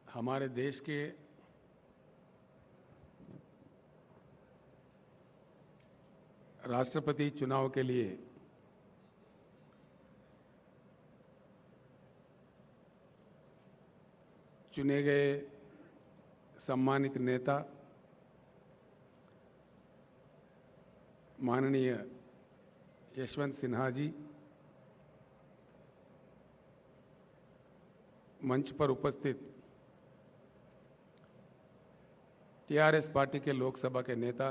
हमारे देश के राष्ट्रपति चुनाव के लिए चुने गए सम्मानित नेता माननीय यशवंत सिन्हा जी, मंच पर उपस्थित टीआरएस पार्टी के लोकसभा के नेता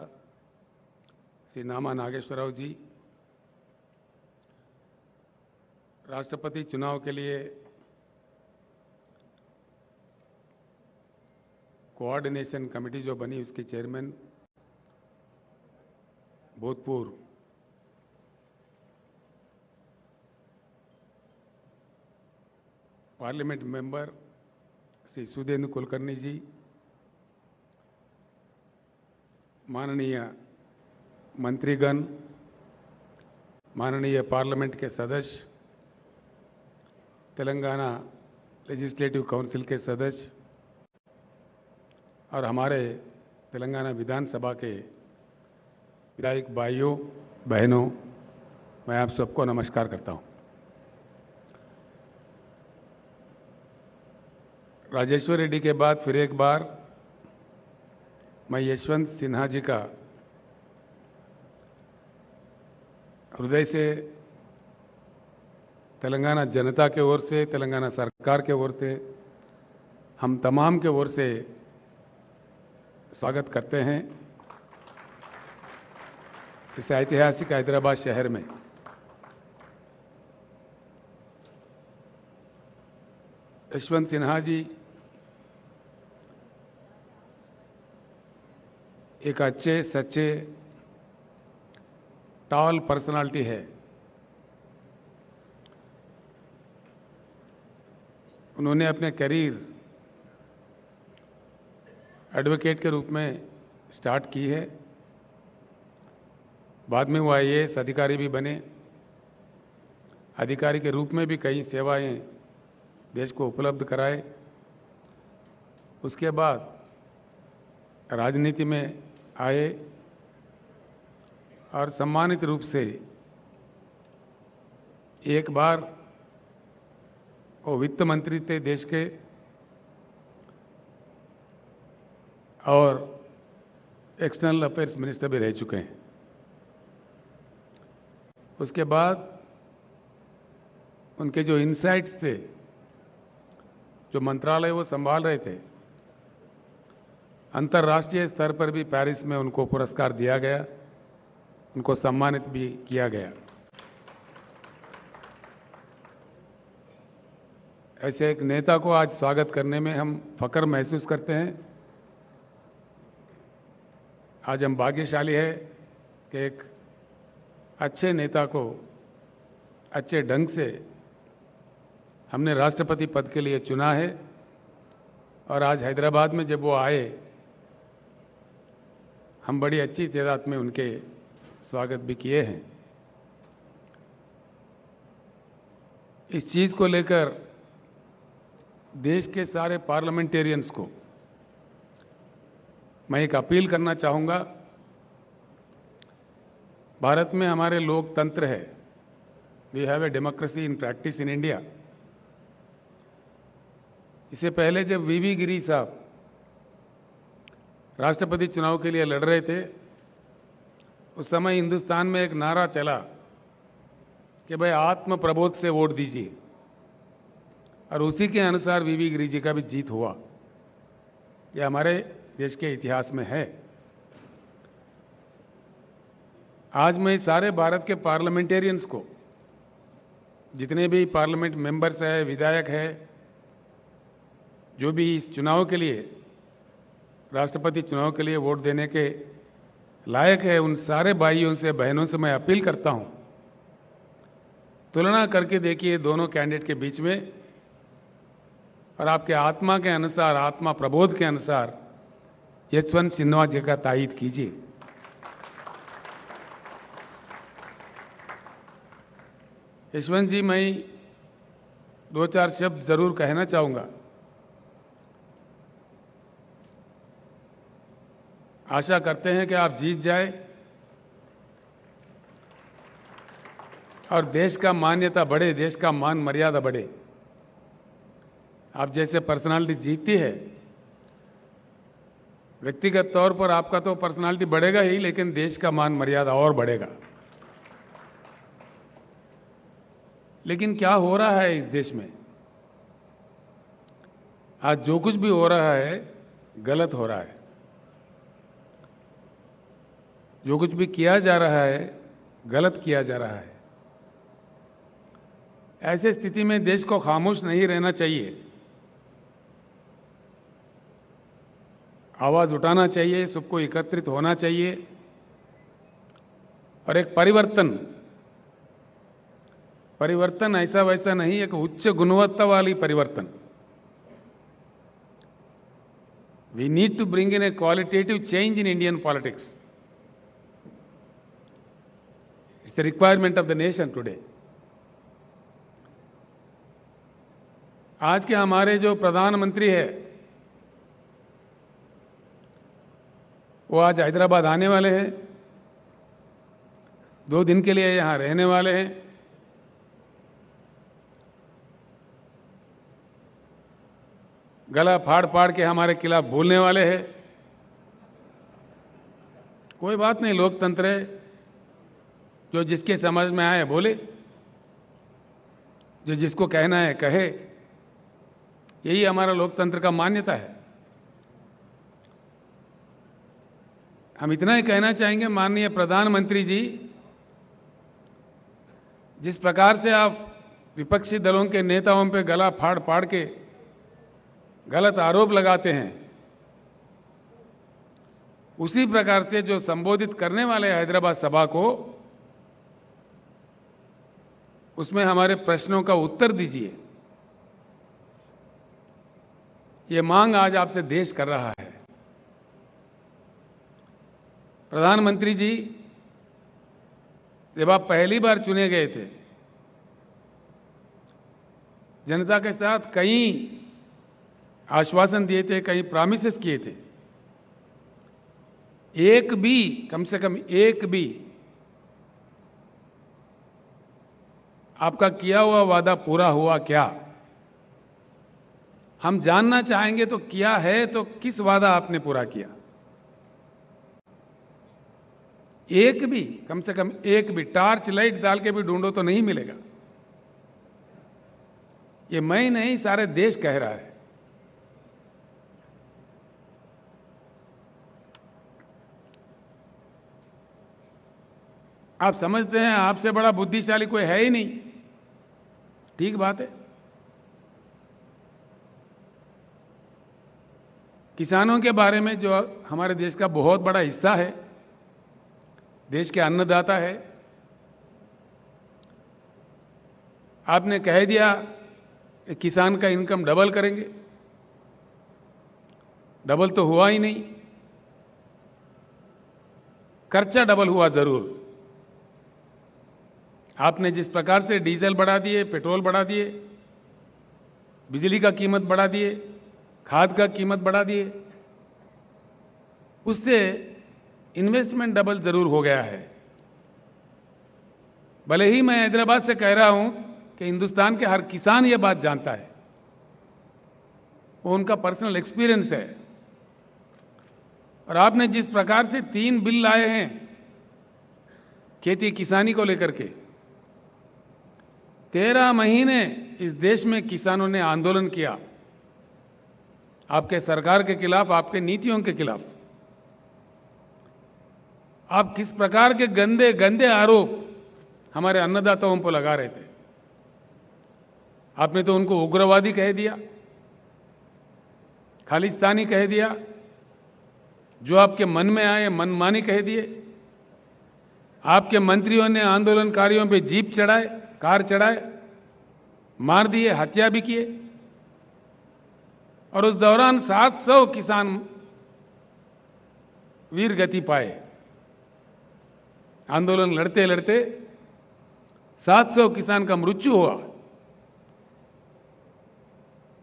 श्री नामा नागेश्वरराव जी, राष्ट्रपति चुनाव के लिए कोऑर्डिनेशन कमेटी जो बनी उसकी चेयरमैन भूतपूर्व पार्लियामेंट मेंबर श्री सुधींद्र कुलकर्णी जी, माननीय मंत्रीगण, माननीय पार्लियामेंट के सदस्य, तेलंगाना लेजिस्लेटिव काउंसिल के सदस्य और हमारे तेलंगाना विधानसभा के विधायक भाइयों बहनों, मैं आप सबको नमस्कार करता हूं। राजेश्वर रेड्डी के बाद फिर एक बार मैं यशवंत सिन्हा जी का हृदय से तेलंगाना जनता के ओर से, तेलंगाना सरकार के ओर से, हम तमाम के ओर से स्वागत करते हैं इस ऐतिहासिक हैदराबाद शहर में। यशवंत सिन्हा जी एक अच्छे सच्चे टॉल पर्सनालिटी है। उन्होंने अपने करियर एडवोकेट के रूप में स्टार्ट की है, बाद में वो आईएएस अधिकारी भी बने। अधिकारी के रूप में भी कई सेवाएं देश को उपलब्ध कराए। उसके बाद राजनीति में आए और सम्मानित रूप से एक बार वो वित्त मंत्री थे देश के और एक्सटर्नल अफेयर्स मिनिस्टर भी रह चुके हैं। उसके बाद उनके जो इनसाइट्स थे, जो मंत्रालय वो संभाल रहे थे, अंतर्राष्ट्रीय स्तर पर भी पेरिस में उनको पुरस्कार दिया गया, उनको सम्मानित भी किया गया। ऐसे एक नेता को आज स्वागत करने में हम फख्र महसूस करते हैं। आज हम भाग्यशाली है कि एक अच्छे नेता को अच्छे ढंग से हमने राष्ट्रपति पद के लिए चुना है और आज हैदराबाद में जब वो आए, हम बड़ी अच्छी तादाद में उनके स्वागत भी किए हैं। इस चीज को लेकर देश के सारे पार्लियामेंटेरियंस को मैं एक अपील करना चाहूंगा। भारत में हमारे लोकतंत्र है, we have a democracy in practice in India. इससे पहले जब वीवी गिरी साहब राष्ट्रपति चुनाव के लिए लड़ रहे थे, उस समय हिंदुस्तान में एक नारा चला कि भाई आत्म प्रबोध से वोट दीजिए, और उसी के अनुसार वीवी गिरी जी का भी जीत हुआ। यह हमारे देश के इतिहास में है। आज मैं सारे भारत के पार्लियामेंटेरियंस को, जितने भी पार्लियामेंट मेंबर्स हैं, विधायक हैं, जो भी इस चुनाव के लिए, राष्ट्रपति चुनाव के लिए वोट देने के लायक है, उन सारे भाइयों से बहनों से मैं अपील करता हूं, तुलना करके देखिए दोनों कैंडिडेट के बीच में और आपके आत्मा के अनुसार, आत्मा प्रबोध के अनुसार यशवंत सिन्हा जी का तायीद कीजिए। यशवंत जी, मैं दो चार शब्द जरूर कहना चाहूंगा। आशा करते हैं कि आप जीत जाए और देश का मान्यता बढ़े, देश का मान मर्यादा बढ़े। आप जैसे पर्सनालिटी जीतती है, व्यक्तिगत तौर पर आपका तो पर्सनालिटी बढ़ेगा ही, लेकिन देश का मान मर्यादा और बढ़ेगा। लेकिन क्या हो रहा है इस देश में? आज जो कुछ भी हो रहा है गलत हो रहा है। जो कुछ भी किया जा रहा है गलत किया जा रहा है। ऐसे स्थिति में देश को खामोश नहीं रहना चाहिए, आवाज उठाना चाहिए, सबको एकत्रित होना चाहिए और एक परिवर्तन ऐसा वैसा नहीं, एक उच्च गुणवत्ता वाली परिवर्तन। We need to bring in a qualitative change in Indian politics. It's the requirement of the nation today. आज के हमारे जो प्रधानमंत्री है वो आज हैदराबाद आने वाले हैं, 2 दिन के लिए यहां रहने वाले हैं। गला फाड़ फाड़ के हमारे खिलाफ बोलने वाले हैं। कोई बात नहीं, लोकतंत्र है, जो जिसके समझ में आए बोले, जो जिसको कहना है कहे। यही हमारा लोकतंत्र का मान्यता है। हम इतना ही कहना चाहेंगे, माननीय प्रधानमंत्री जी, जिस प्रकार से आप विपक्षी दलों के नेताओं पे गला फाड़ फाड़ के गलत आरोप लगाते हैं, उसी प्रकार से जो संबोधित करने वाले हैदराबाद सभा को, उसमें हमारे प्रश्नों का उत्तर दीजिए। ये मांग आज आपसे देश कर रहा है। प्रधानमंत्री जी, जब आप पहली बार चुने गए थे, जनता के साथ कई आश्वासन दिए थे, कई प्रॉमिसेस किए थे। एक भी, कम से कम एक भी आपका किया हुआ वादा पूरा हुआ क्या? हम जानना चाहेंगे तो किया है तो किस वादा आपने पूरा किया? एक भी, कम से कम एक भी टार्च लाइट डाल के भी ढूंढो तो नहीं मिलेगा। ये मैं ही नहीं, सारे देश कह रहा है। आप समझते हैं आपसे बड़ा बुद्धिशाली कोई है ही नहीं। ठीक बात है। किसानों के बारे में, जो हमारे देश का बहुत बड़ा हिस्सा है, देश के अन्नदाता है, आपने कह दिया कि किसान का इनकम डबल करेंगे। डबल तो हुआ ही नहीं, खर्चा डबल हुआ जरूर। आपने जिस प्रकार से डीजल बढ़ा दिए, पेट्रोल बढ़ा दिए, बिजली का कीमत बढ़ा दिए, खाद का कीमत बढ़ा दिए, उससे इन्वेस्टमेंट डबल जरूर हो गया है। भले ही मैं हैदराबाद से कह रहा हूं कि हिंदुस्तान के हर किसान ये बात जानता है, वो उनका पर्सनल एक्सपीरियंस है। और आपने जिस प्रकार से 3 बिल लाए हैं खेती किसानी को लेकर के, 13 महीने इस देश में किसानों ने आंदोलन किया, आपके सरकार के खिलाफ, आपके नीतियों के खिलाफ। आप किस प्रकार के गंदे गंदे आरोप हमारे अन्नदाताओं पर लगा रहे थे। आपने तो उनको उग्रवादी कह दिया, खालिस्तानी कह दिया, जो आपके मन में आए मनमानी कह दिए। आपके मंत्रियों ने आंदोलनकारियों पे जीप चढ़ाए, कार चढ़ाए, मार दिए, हत्या भी किए। और उस दौरान 700 किसान वीर गति पाए। आंदोलन लड़ते लड़ते 700 किसान का मृत्यु हुआ।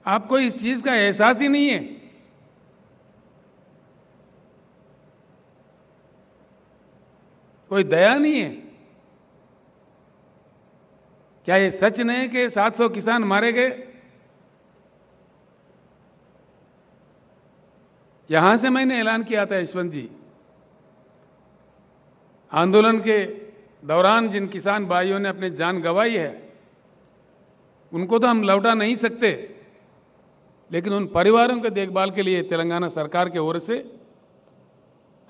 आपको इस चीज का एहसास ही नहीं है। कोई दया नहीं है? क्या ये सच नहीं कि 700 किसान मारे गए? यहां से मैंने ऐलान किया था यशवंत जी, आंदोलन के दौरान जिन किसान भाइयों ने अपनी जान गंवाई है उनको तो हम लौटा नहीं सकते, लेकिन उन परिवारों के देखभाल के लिए तेलंगाना सरकार की ओर से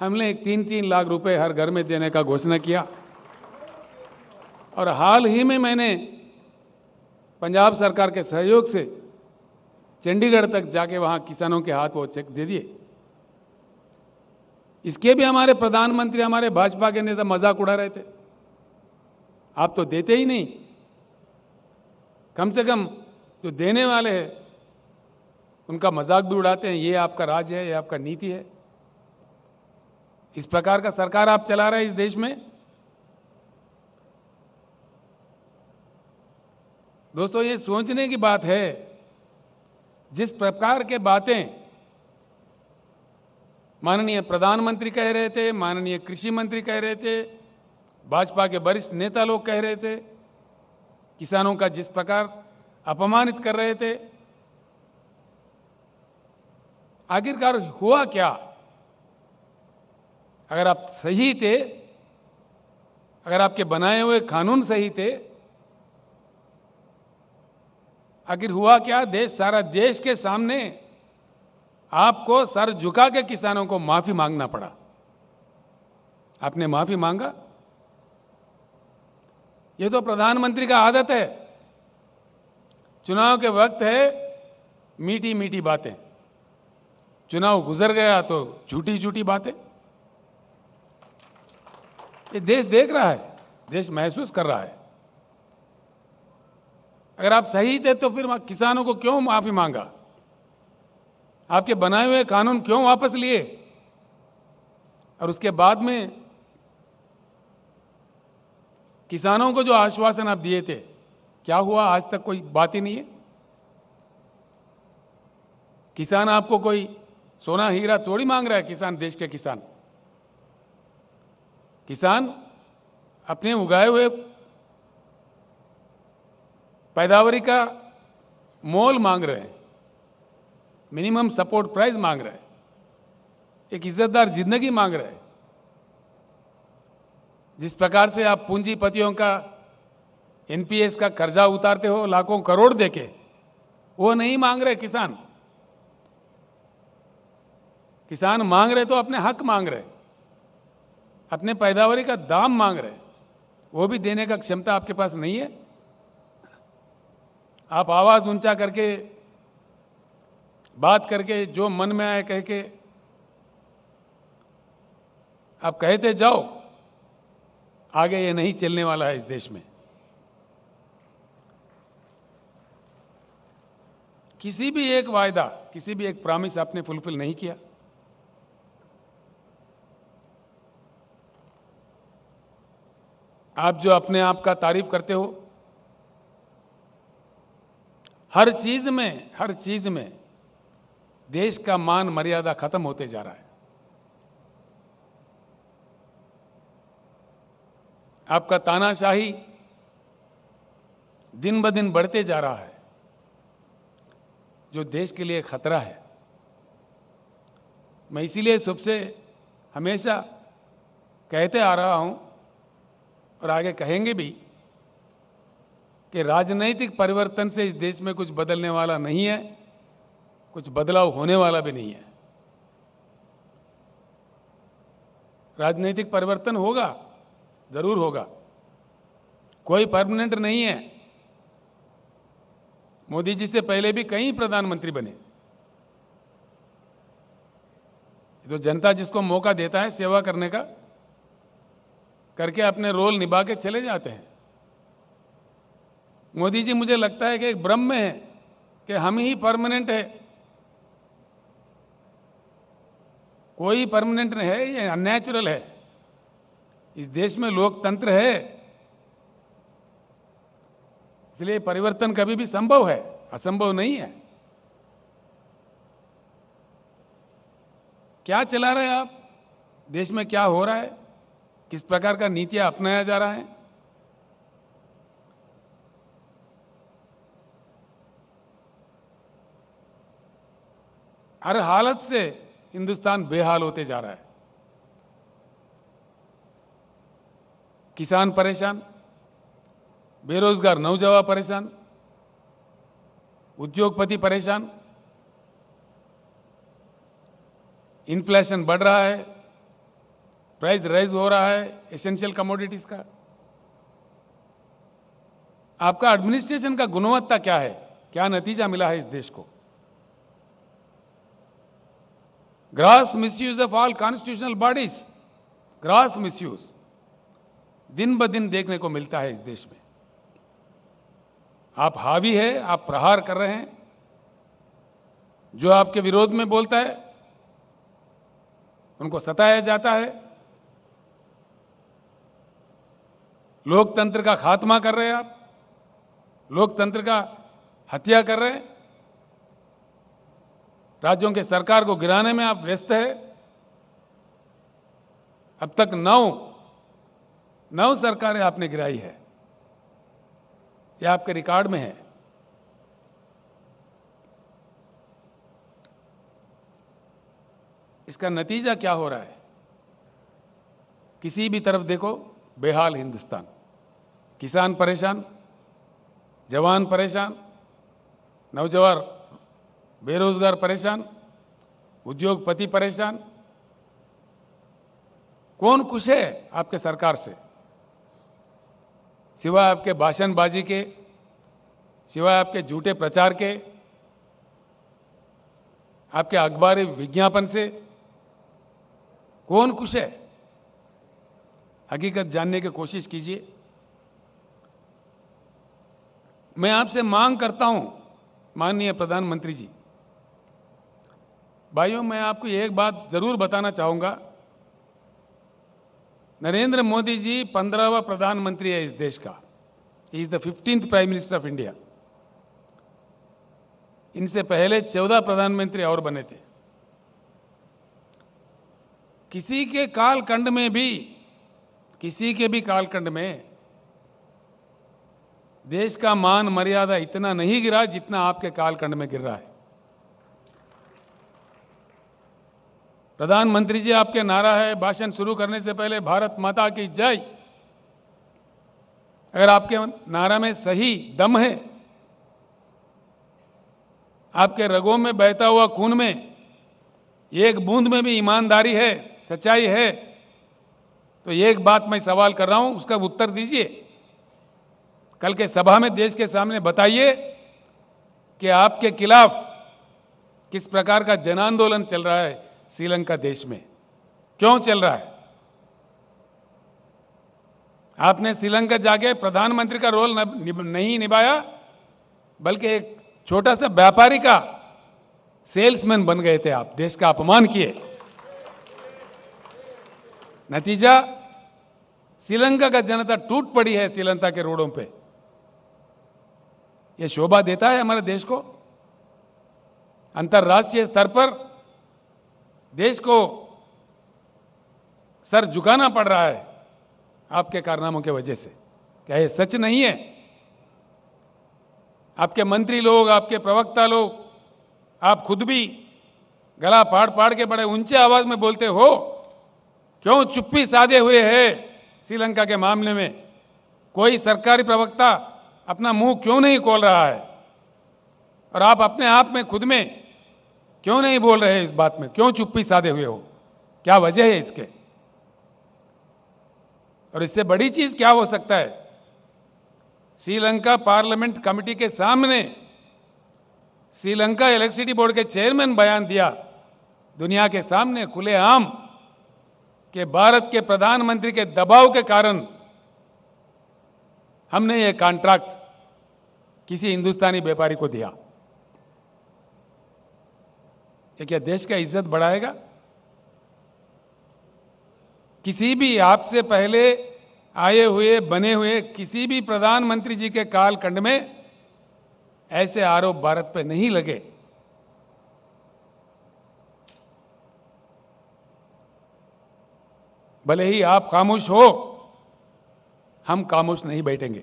हमने 3-3 लाख रुपए हर घर में देने का घोषणा किया। और हाल ही में मैंने पंजाब सरकार के सहयोग से चंडीगढ़ तक जाके वहां किसानों के हाथ वो चेक दे दिए। इसके भी हमारे प्रधानमंत्री, हमारे भाजपा के नेता मजाक उड़ा रहे थे, आप तो देते ही नहीं, कम से कम जो देने वाले हैं उनका मजाक भी उड़ाते हैं, ये आपका राज है, ये आपका नीति है। इस प्रकार का सरकार आप चला रहे हैं इस देश में। दोस्तों, ये सोचने की बात है, जिस प्रकार के बातें माननीय प्रधानमंत्री कह रहे थे, माननीय कृषि मंत्री कह रहे थे, भाजपा के वरिष्ठ नेता लोग कह रहे थे, किसानों का जिस प्रकार अपमानित कर रहे थे, आखिरकार हुआ क्या? अगर आप सही थे, अगर आपके बनाए हुए कानून सही थे, आखिर हुआ क्या? सारा देश के सामने आपको सर झुका के किसानों को माफी मांगना पड़ा। आपने माफी मांगा? ये तो प्रधानमंत्री का आदत है, चुनाव के वक्त है मीठी मीठी बातें, चुनाव गुजर गया तो झूठी झूठी बातें। ये देश देख रहा है, देश महसूस कर रहा है। अगर आप सही थे तो फिर किसानों को क्यों माफी मांगा? आपके बनाए हुए कानून क्यों वापस लिए? और उसके बाद में किसानों को जो आश्वासन आप दिए थे, क्या हुआ? आज तक कोई बात ही नहीं है। किसान आपको कोई सोना हीरा थोड़ी मांग रहा है। किसान, देश के किसान, किसान अपने उगाए हुए पैदावारी का मोल मांग रहे हैं, मिनिमम सपोर्ट प्राइस मांग रहे हैं, एक इज्जतदार जिंदगी मांग रहे हैं। जिस प्रकार से आप पूंजीपतियों का एनपीएस का कर्जा उतारते हो लाखों करोड़ देके, वो नहीं मांग रहे किसान। किसान मांग रहे तो अपने हक मांग रहे, अपने पैदावारी का दाम मांग रहे, वो भी देने का क्षमता आपके पास नहीं है। आप आवाज ऊंचा करके, बात करके, जो मन में आए कह के आप कहते जाओ, आगे ये नहीं चलने वाला है इस देश में। किसी भी एक वायदा, किसी भी एक प्रॉमिस आपने फुलफिल नहीं किया। आप जो अपने आप का तारीफ करते हो, हर चीज में देश का मान मर्यादा खत्म होते जा रहा है। आपका तानाशाही दिन ब दिन बढ़ते जा रहा है, जो देश के लिए खतरा है। मैं इसीलिए सबसे हमेशा कहते आ रहा हूं और आगे कहेंगे भी कि राजनीतिक परिवर्तन से इस देश में कुछ बदलने वाला नहीं है, कुछ बदलाव होने वाला भी नहीं है। राजनीतिक परिवर्तन होगा, जरूर होगा, कोई परमानेंट नहीं है। मोदी जी से पहले भी कई प्रधानमंत्री बने। तो जनता जिसको मौका देता है सेवा करने का, करके अपने रोल निभा के चले जाते हैं। मोदी जी, मुझे लगता है कि एक भ्रम में है कि हम ही परमानेंट है। कोई परमानेंट नहीं है, ये अननेचुरल है। इस देश में लोकतंत्र है, इसलिए परिवर्तन कभी भी संभव है, असंभव नहीं है। क्या चला रहे हैं आप? देश में क्या हो रहा है? किस प्रकार का नीतियां अपनाया जा रहा है। हर हालत से हिंदुस्तान बेहाल होते जा रहा है। किसान परेशान, बेरोजगार नौजवान परेशान, उद्योगपति परेशान, इन्फ्लेशन बढ़ रहा है, प्राइस राइज हो रहा है एसेंशियल कमोडिटीज का। आपका एडमिनिस्ट्रेशन का गुणवत्ता क्या है, क्या नतीजा मिला है इस देश को। Gross misuse of all constitutional bodies, gross misuse दिन ब दिन देखने को मिलता है इस देश में। आप हावी है, आप प्रहार कर रहे हैं। जो आपके विरोध में बोलता है उनको सताया जाता है। लोकतंत्र का खात्मा कर रहे हैं आप, लोकतंत्र का हत्या कर रहे हैं। राज्यों के सरकार को गिराने में आप व्यस्त है। अब तक नौ सरकारें आपने गिराई है, यह आपके रिकॉर्ड में है। इसका नतीजा क्या हो रहा है। किसी भी तरफ देखो बेहाल हिंदुस्तान। किसान परेशान, जवान परेशान, नौजवान बेरोजगार परेशान, उद्योगपति परेशान। कौन खुश है आपके सरकार से, सिवाय आपके भाषणबाजी के, सिवाय आपके झूठे प्रचार के, आपके अखबारी विज्ञापन से कौन खुश है। हकीकत जानने की कोशिश कीजिए। मैं आपसे मांग करता हूं माननीय प्रधानमंत्री जी, भाइयों, मैं आपको एक बात जरूर बताना चाहूंगा। नरेंद्र मोदी जी 15वां प्रधानमंत्री है इस देश का। He is the 15th prime minister of India. इनसे पहले 14 प्रधानमंत्री और बने थे। किसी के कालखंड में भी, किसी के भी कालखंड में देश का मान मर्यादा इतना नहीं गिरा जितना आपके कालखंड में गिर रहा है। प्रधानमंत्री जी, आपके नारा है भाषण शुरू करने से पहले भारत माता की जय। अगर आपके नारा में सही दम है, आपके रगों में बहता हुआ खून में एक बूंद में भी ईमानदारी है, सच्चाई है, तो एक बात मैं सवाल कर रहा हूं, उसका उत्तर दीजिए। कल के सभा में देश के सामने बताइए कि आपके खिलाफ किस प्रकार का जन आंदोलन चल रहा है श्रीलंका देश में, क्यों चल रहा है। आपने श्रीलंका जाके प्रधानमंत्री का रोल नहीं निभाया, बल्कि एक छोटा सा व्यापारी का सेल्समैन बन गए थे आप। देश का अपमान किए। नतीजा, श्रीलंका का जनता टूट पड़ी है श्रीलंका के रोडों पे। यह शोभा देता है हमारे देश को। अंतर्राष्ट्रीय स्तर पर देश को सर झुकाना पड़ रहा है आपके कारनामों की वजह से। क्या यह सच नहीं है। आपके मंत्री लोग, आपके प्रवक्ता लोग, आप खुद भी गला फाड़ फाड़ के बड़े ऊंचे आवाज में बोलते हो, क्यों चुप्पी साधे हुए है श्रीलंका के मामले में। कोई सरकारी प्रवक्ता अपना मुंह क्यों नहीं खोल रहा है, और आप अपने आप में खुद में क्यों नहीं बोल रहे इस बात में, क्यों चुप्पी साधे हुए हो, क्या वजह है इसके। और इससे बड़ी चीज क्या हो सकता है। श्रीलंका पार्लियामेंट कमेटी के सामने श्रीलंका इलेक्ट्रिसिटी बोर्ड के चेयरमैन बयान दिया दुनिया के सामने खुलेआम कि भारत के प्रधानमंत्री के दबाव के कारण हमने ये कॉन्ट्रैक्ट किसी हिंदुस्तानी व्यापारी को दिया। ये क्या देश का इज्जत बढ़ाएगा। किसी भी आपसे पहले आए हुए बने हुए किसी भी प्रधानमंत्री जी के कालखंड में ऐसे आरोप भारत पर नहीं लगे। भले ही आप खामोश हो, हम खामोश नहीं बैठेंगे।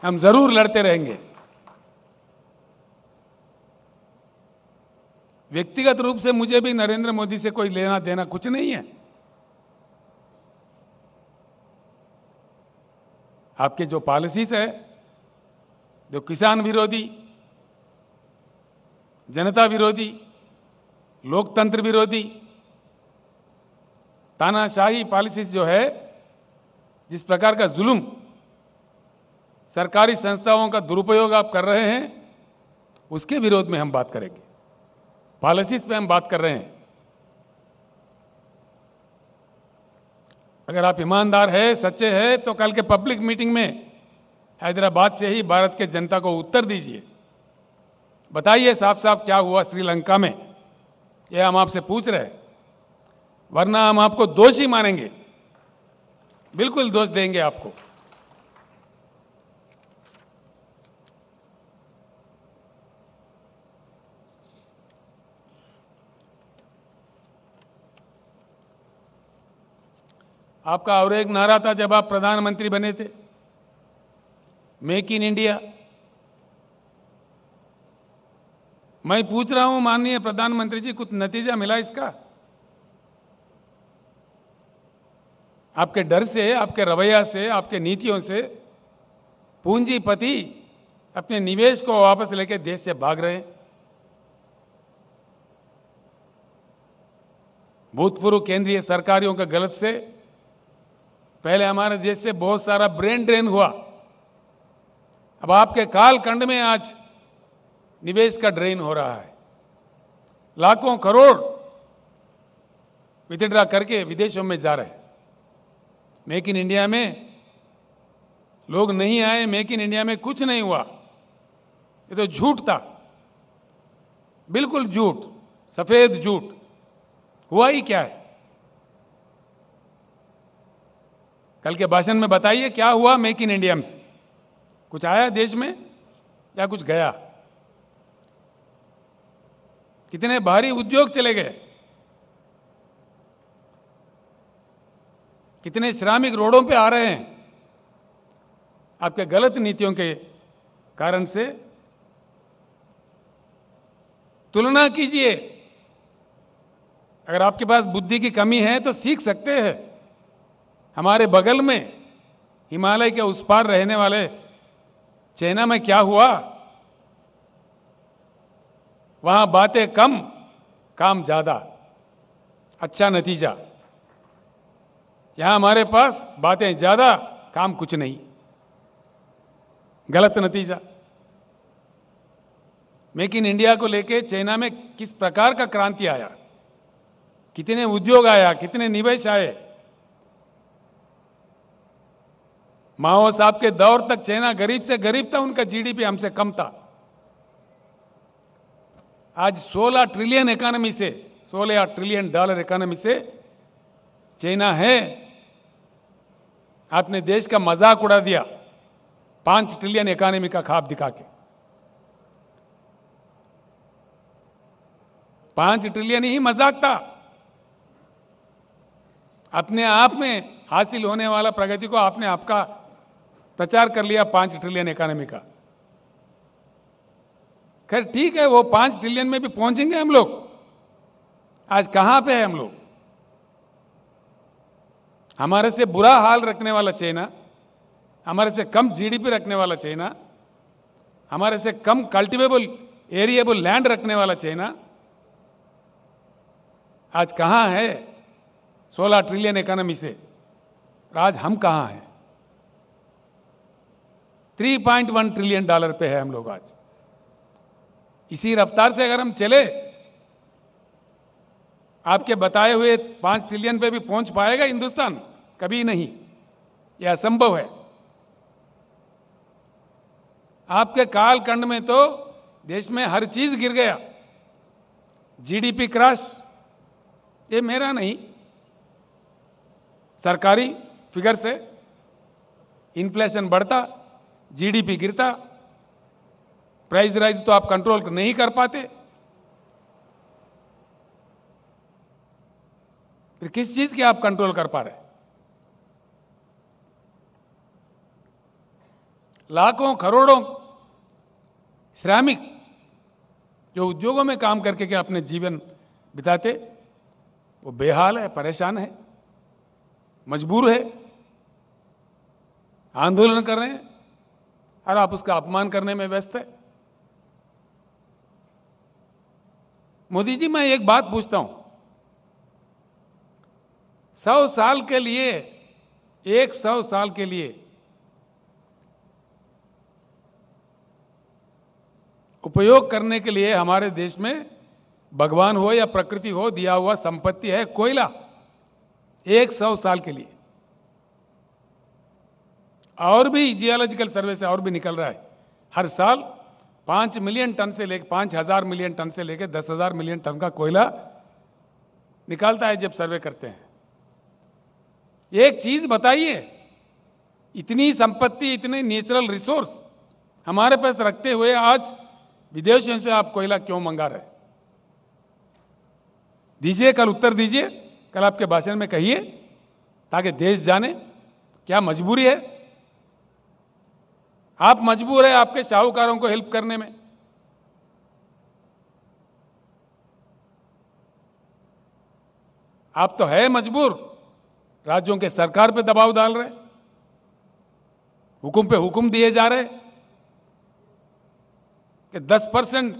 हम जरूर लड़ते रहेंगे। व्यक्तिगत रूप से मुझे भी नरेंद्र मोदी से कोई लेना देना कुछ नहीं है। आपके जो पॉलिसीज है, जो किसान विरोधी, जनता विरोधी, लोकतंत्र विरोधी, तानाशाही पॉलिसीज जो है, जिस प्रकार का जुल्म, सरकारी संस्थाओं का दुरुपयोग आप कर रहे हैं, उसके विरोध में हम बात करेंगे। पॉलिसीज पे हम बात कर रहे हैं। अगर आप ईमानदार है, सच्चे हैं, तो कल के पब्लिक मीटिंग में हैदराबाद से ही भारत के जनता को उत्तर दीजिए। बताइए साफ साफ क्या हुआ श्रीलंका में, यह हम आपसे पूछ रहे हैं। वरना हम आपको दोषी मानेंगे, बिल्कुल दोष देंगे आपको। आपका और एक नारा था जब आप प्रधानमंत्री बने थे, मेक इन इंडिया। मैं पूछ रहा हूं माननीय प्रधानमंत्री जी, कुछ नतीजा मिला इसका? आपके डर से, आपके रवैया से, आपके नीतियों से पूंजीपति अपने निवेश को वापस लेकर देश से भाग रहे हैं। भूतपूर्व केंद्रीय सरकारों के गलत से पहले हमारे देश से बहुत सारा ब्रेन ड्रेन हुआ। अब आपके कालखंड में आज निवेश का ड्रेन हो रहा है। लाखों करोड़ विथड्रा करके विदेशों में जा रहे हैं। मेक इन इंडिया में लोग नहीं आए, मेक इन इंडिया में कुछ नहीं हुआ। ये तो झूठ था, बिल्कुल झूठ, सफेद झूठ। हुआ ही क्या है? कल के भाषण में बताइए क्या हुआ मेक इन इंडिया से? कुछ आया देश में या कुछ गया? कितने भारी उद्योग चले गए? कितने श्रमिक रोडों पे आ रहे हैं आपके गलत नीतियों के कारण से? तुलना कीजिए। अगर आपके पास बुद्धि की कमी है तो सीख सकते हैं। हमारे बगल में हिमालय के उस पार रहने वाले चाइना में क्या हुआ? वहां बातें कम, काम ज्यादा, अच्छा नतीजा। यहां हमारे पास बातें ज्यादा, काम कुछ नहीं, गलत नतीजा। मेक इन इंडिया को लेके चाइना में किस प्रकार का क्रांति आया, कितने उद्योग आया, कितने निवेश आए। माओ साहब के दौर तक चाइना गरीब से गरीब था, उनका जीडीपी हमसे कम था। आज 16 ट्रिलियन इकोनॉमी से, $16 ट्रिलियन इकोनॉमी से चाइना है। आपने देश का मजाक उड़ा दिया 5 ट्रिलियन इकोनॉमी का ख्वाब दिखा के। 5 ट्रिलियन ही मजाक था। अपने आप में हासिल होने वाला प्रगति को आपने आपका प्रचार कर लिया 5 ट्रिलियन इकोनॉमी का। खैर ठीक है, वो 5 ट्रिलियन में भी पहुंचेंगे हम लोग। आज कहां पे है हम लोग? हमारे से बुरा हाल रखने वाला चाइना, हमारे से कम जीडीपी रखने वाला चाइना, हमारे से कम कल्टीवेबल एरिएबल लैंड रखने वाला चाइना आज कहां है? 16 ट्रिलियन इकोनॉमी से आज हम कहां हैं? $3.1 ट्रिलियन पे है हम लोग आज। इसी रफ्तार से अगर हम चले, आपके बताए हुए 5 ट्रिलियन पे भी पहुंच पाएगा हिंदुस्तान? कभी नहीं, यह असंभव है। आपके कालखंड में तो देश में हर चीज गिर गया। जीडीपी क्रैश, ये मेरा नहीं, सरकारी फिगर से इन्फ्लेशन बढ़ता, जीडीपी गिरता, प्राइस राइज तो आप कंट्रोल नहीं कर पाते। फिर किस चीज की आप कंट्रोल कर पा रहे? लाखों करोड़ों श्रमिक जो उद्योगों में काम करके के अपने जीवन बिताते, वो बेहाल है, परेशान है, मजबूर है, आंदोलन कर रहे हैं, और आप उसका अपमान करने में व्यस्त है। मोदी जी, मैं एक बात पूछता हूं, 100 साल के लिए, 100 साल के लिए उपयोग करने के लिए हमारे देश में भगवान हो या प्रकृति हो, दिया हुआ संपत्ति है कोयला, 100 साल के लिए। और भी जियोलॉजिकल सर्वे से और भी निकल रहा है, हर साल 5 मिलियन टन से लेकर 5,000 मिलियन टन से लेकर 10,000 मिलियन टन का कोयला निकालता है जब सर्वे करते हैं। एक चीज बताइए, इतनी संपत्ति, इतने नेचुरल रिसोर्स हमारे पास रखते हुए आज विदेशों से आप कोयला क्यों मंगा रहे? दीजिए, कल उत्तर दीजिए, कल आपके भाषण में कहिए, ताकि देश जाने क्या मजबूरी है। आप मजबूर है आपके साहूकारों को हेल्प करने में। आप तो है मजबूर, राज्यों के सरकार पे दबाव डाल रहे, हुकुम पे हुकुम दिए जा रहे कि 10%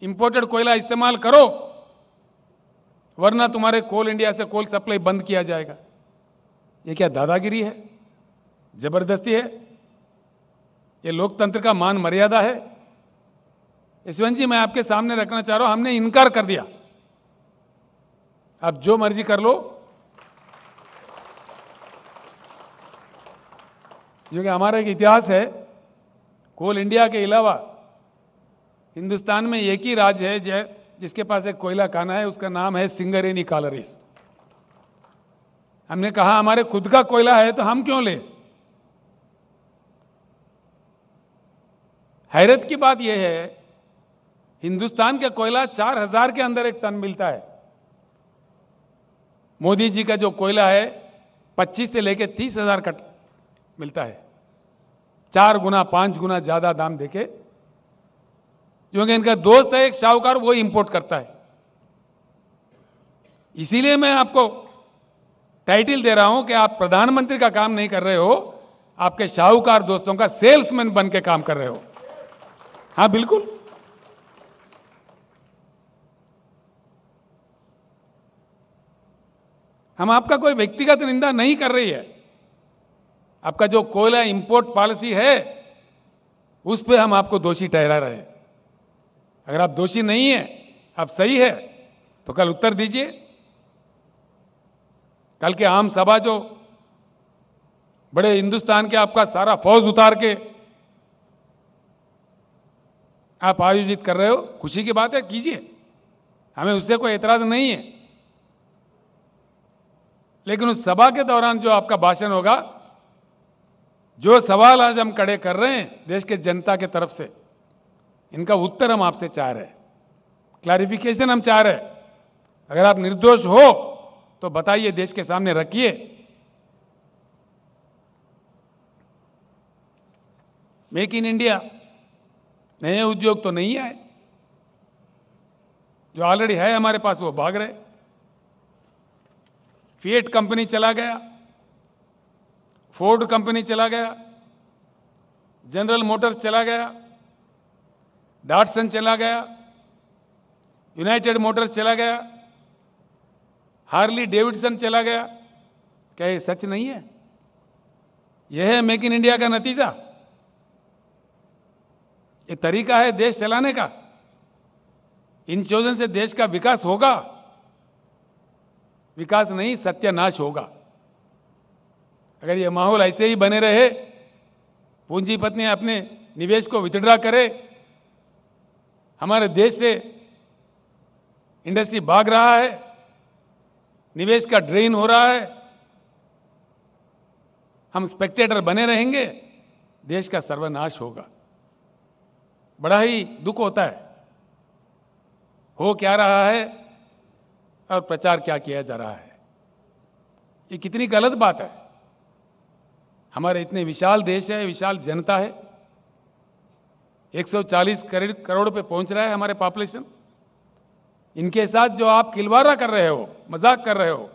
इंपोर्टेड कोयला इस्तेमाल करो, वरना तुम्हारे कोल इंडिया से कोल सप्लाई बंद किया जाएगा। ये क्या दादागिरी है? जबरदस्ती है? ये लोकतंत्र का मान मर्यादा है? यशवंत जी, मैं आपके सामने रखना चाह रहा हूं, हमने इनकार कर दिया। आप जो मर्जी कर लो, क्योंकि हमारा एक इतिहास है, कोल इंडिया के अलावा हिंदुस्तान में एक ही राज्य है जिसके पास एक कोयला खाना है, उसका नाम है सिंगरेनी कालरीज। हमने कहा हमारे खुद का कोयला है तो हम क्यों ले? हैरत की बात यह है, हिंदुस्तान का कोयला 4,000 के अंदर एक टन मिलता है। मोदी जी का जो कोयला है 25 से लेकर 30,000 का मिलता है, 4 गुना 5 गुना ज्यादा दाम देके, क्योंकि इनका दोस्त है एक साहूकार, वो इंपोर्ट करता है। इसीलिए मैं आपको टाइटल दे रहा हूं कि आप प्रधानमंत्री का काम नहीं कर रहे हो, आपके साहूकार दोस्तों का सेल्समैन बन के काम कर रहे हो। हां, बिल्कुल। हम आपका कोई व्यक्तिगत निंदा नहीं कर रही है, आपका जो कोयला इंपोर्ट पॉलिसी है उस पे हम आपको दोषी ठहरा रहे हैं। अगर आप दोषी नहीं है, आप सही है, तो कल उत्तर दीजिए। कल के आम सभा जो बड़े हिंदुस्तान के आपका सारा फौज उतार के आप आयोजित कर रहे हो, खुशी की बात है, कीजिए, हमें उससे कोई एतराज नहीं है। लेकिन उस सभा के दौरान जो आपका भाषण होगा, जो सवाल आज हम खड़े कर रहे हैं देश के जनता के तरफ से, इनका उत्तर हम आपसे चाह रहे हैं, क्लैरिफिकेशन हम चाह रहे हैं। अगर आप निर्दोष हो तो बताइए, देश के सामने रखिए। मेक इन इंडिया, नए उद्योग तो नहीं आए, जो ऑलरेडी है हमारे पास वो भाग रहे। फिएट कंपनी चला गया, फोर्ड कंपनी चला गया, जनरल मोटर्स चला गया, डॉटसन चला गया, यूनाइटेड मोटर्स चला गया, हार्ली डेविडसन चला गया। क्या ये सच नहीं है? यह है मेक इन इंडिया का नतीजा? ये तरीका है देश चलाने का? इन चीजों से देश का विकास होगा? विकास नहीं, सत्यानाश होगा। अगर ये माहौल ऐसे ही बने रहे, पूंजीपति अपने निवेश को विथड्रॉ करे, हमारे देश से इंडस्ट्री भाग रहा है, निवेश का ड्रेन हो रहा है, हम स्पेक्टेटर बने रहेंगे, देश का सर्वनाश होगा। बड़ा ही दुख होता है, हो क्या रहा है और प्रचार क्या किया जा रहा है। ये कितनी गलत बात है। हमारे इतने विशाल देश है, विशाल जनता है, 140 करोड़ पे पहुंच रहा है हमारे पॉपुलेशन। इनके साथ जो आप खिलवाड़ा कर रहे हो, मजाक कर रहे हो,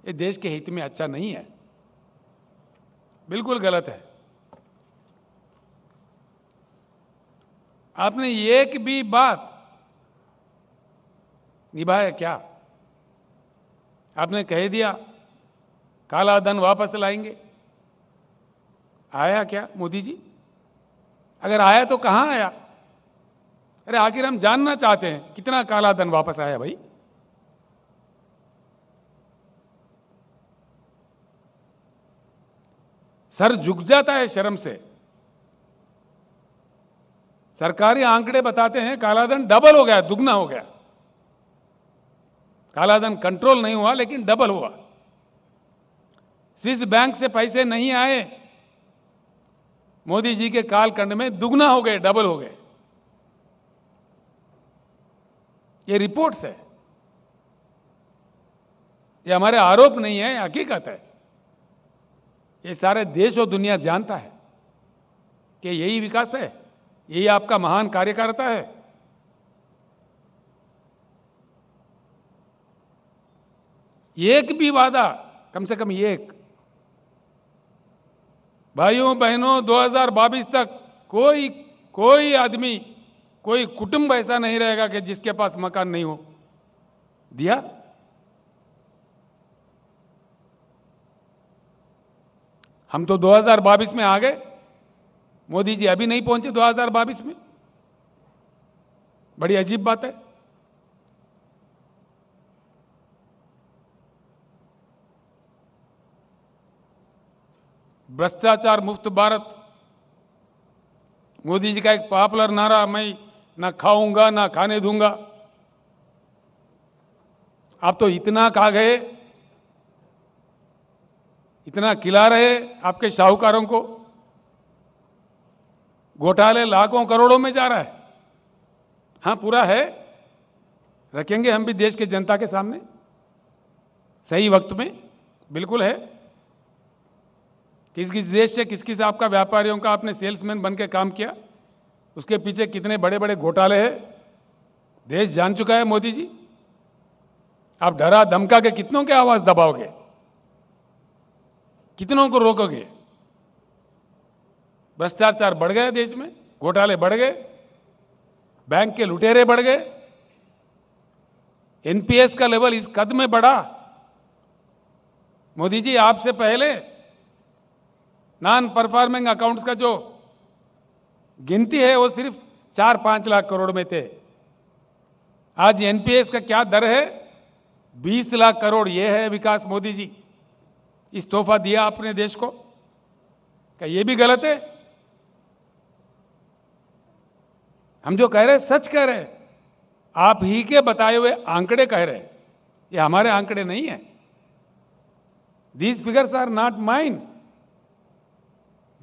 ये देश के हित में अच्छा नहीं है, बिल्कुल गलत है। आपने एक भी बात निभाया क्या? आपने कह दिया काला धन वापस लाएंगे, आया क्या मोदी जी? अगर आया तो कहां आया? अरे आखिर हम जानना चाहते हैं कितना काला धन वापस आया भाई। सर झुक जाता है शर्म से। सरकारी आंकड़े बताते हैं कालाधन डबल हो गया, दुगना हो गया। कालाधन कंट्रोल नहीं हुआ लेकिन डबल हुआ। स्विस बैंक से पैसे नहीं आए, मोदी जी के कालखंड में दुगना हो गए, डबल हो गए। ये रिपोर्ट्स है, ये हमारे आरोप नहीं है, हकीकत है। ये सारे देश और दुनिया जानता है कि यही विकास है, यही आपका महान कार्यकारिता है। एक भी वादा, कम से कम एक, भाइयों बहनों 2022 तक कोई आदमी, कोई कुटुंब ऐसा नहीं रहेगा कि जिसके पास मकान नहीं हो। दिया? हम तो 2022 में आ गए, मोदी जी अभी नहीं पहुंचे 2022 में। बड़ी अजीब बात है। भ्रष्टाचार मुक्त भारत, मोदी जी का एक पॉपुलर नारा, मैं ना खाऊंगा ना खाने दूंगा। आप तो इतना खा गए, इतना खिला रहे आपके साहूकारों को, घोटाले लाखों करोड़ों में जा रहा है। हां पूरा है, रखेंगे हम भी देश के जनता के सामने सही वक्त में, बिल्कुल है। किस किस देश से, किस किस आपका व्यापारियों का आपने सेल्समैन बन के काम किया, उसके पीछे कितने बड़े बड़े घोटाले हैं, देश जान चुका है मोदी जी। आप डरा धमका के कितनों की आवाज दबाओगे, कितनों को रोकोगे? भ्रष्टाचार बढ़ गया देश में, घोटाले बढ़ गए, बैंक के लुटेरे बढ़ गए, एनपीएस का लेवल इस कद में बढ़ा। मोदी जी आपसे पहले नॉन परफॉर्मिंग अकाउंट्स का जो गिनती है वो सिर्फ 4-5 लाख करोड़ में थे। आज एनपीएस का क्या दर है? 20 लाख करोड़। ये है विकास मोदी जी। इस तोहफा दिया आपने देश को, क्या ये भी गलत है? हम जो कह रहे हैं सच कह रहे हैं, आप ही के बताए हुए आंकड़े कह रहे हैं, ये हमारे आंकड़े नहीं है। These figures are not mine.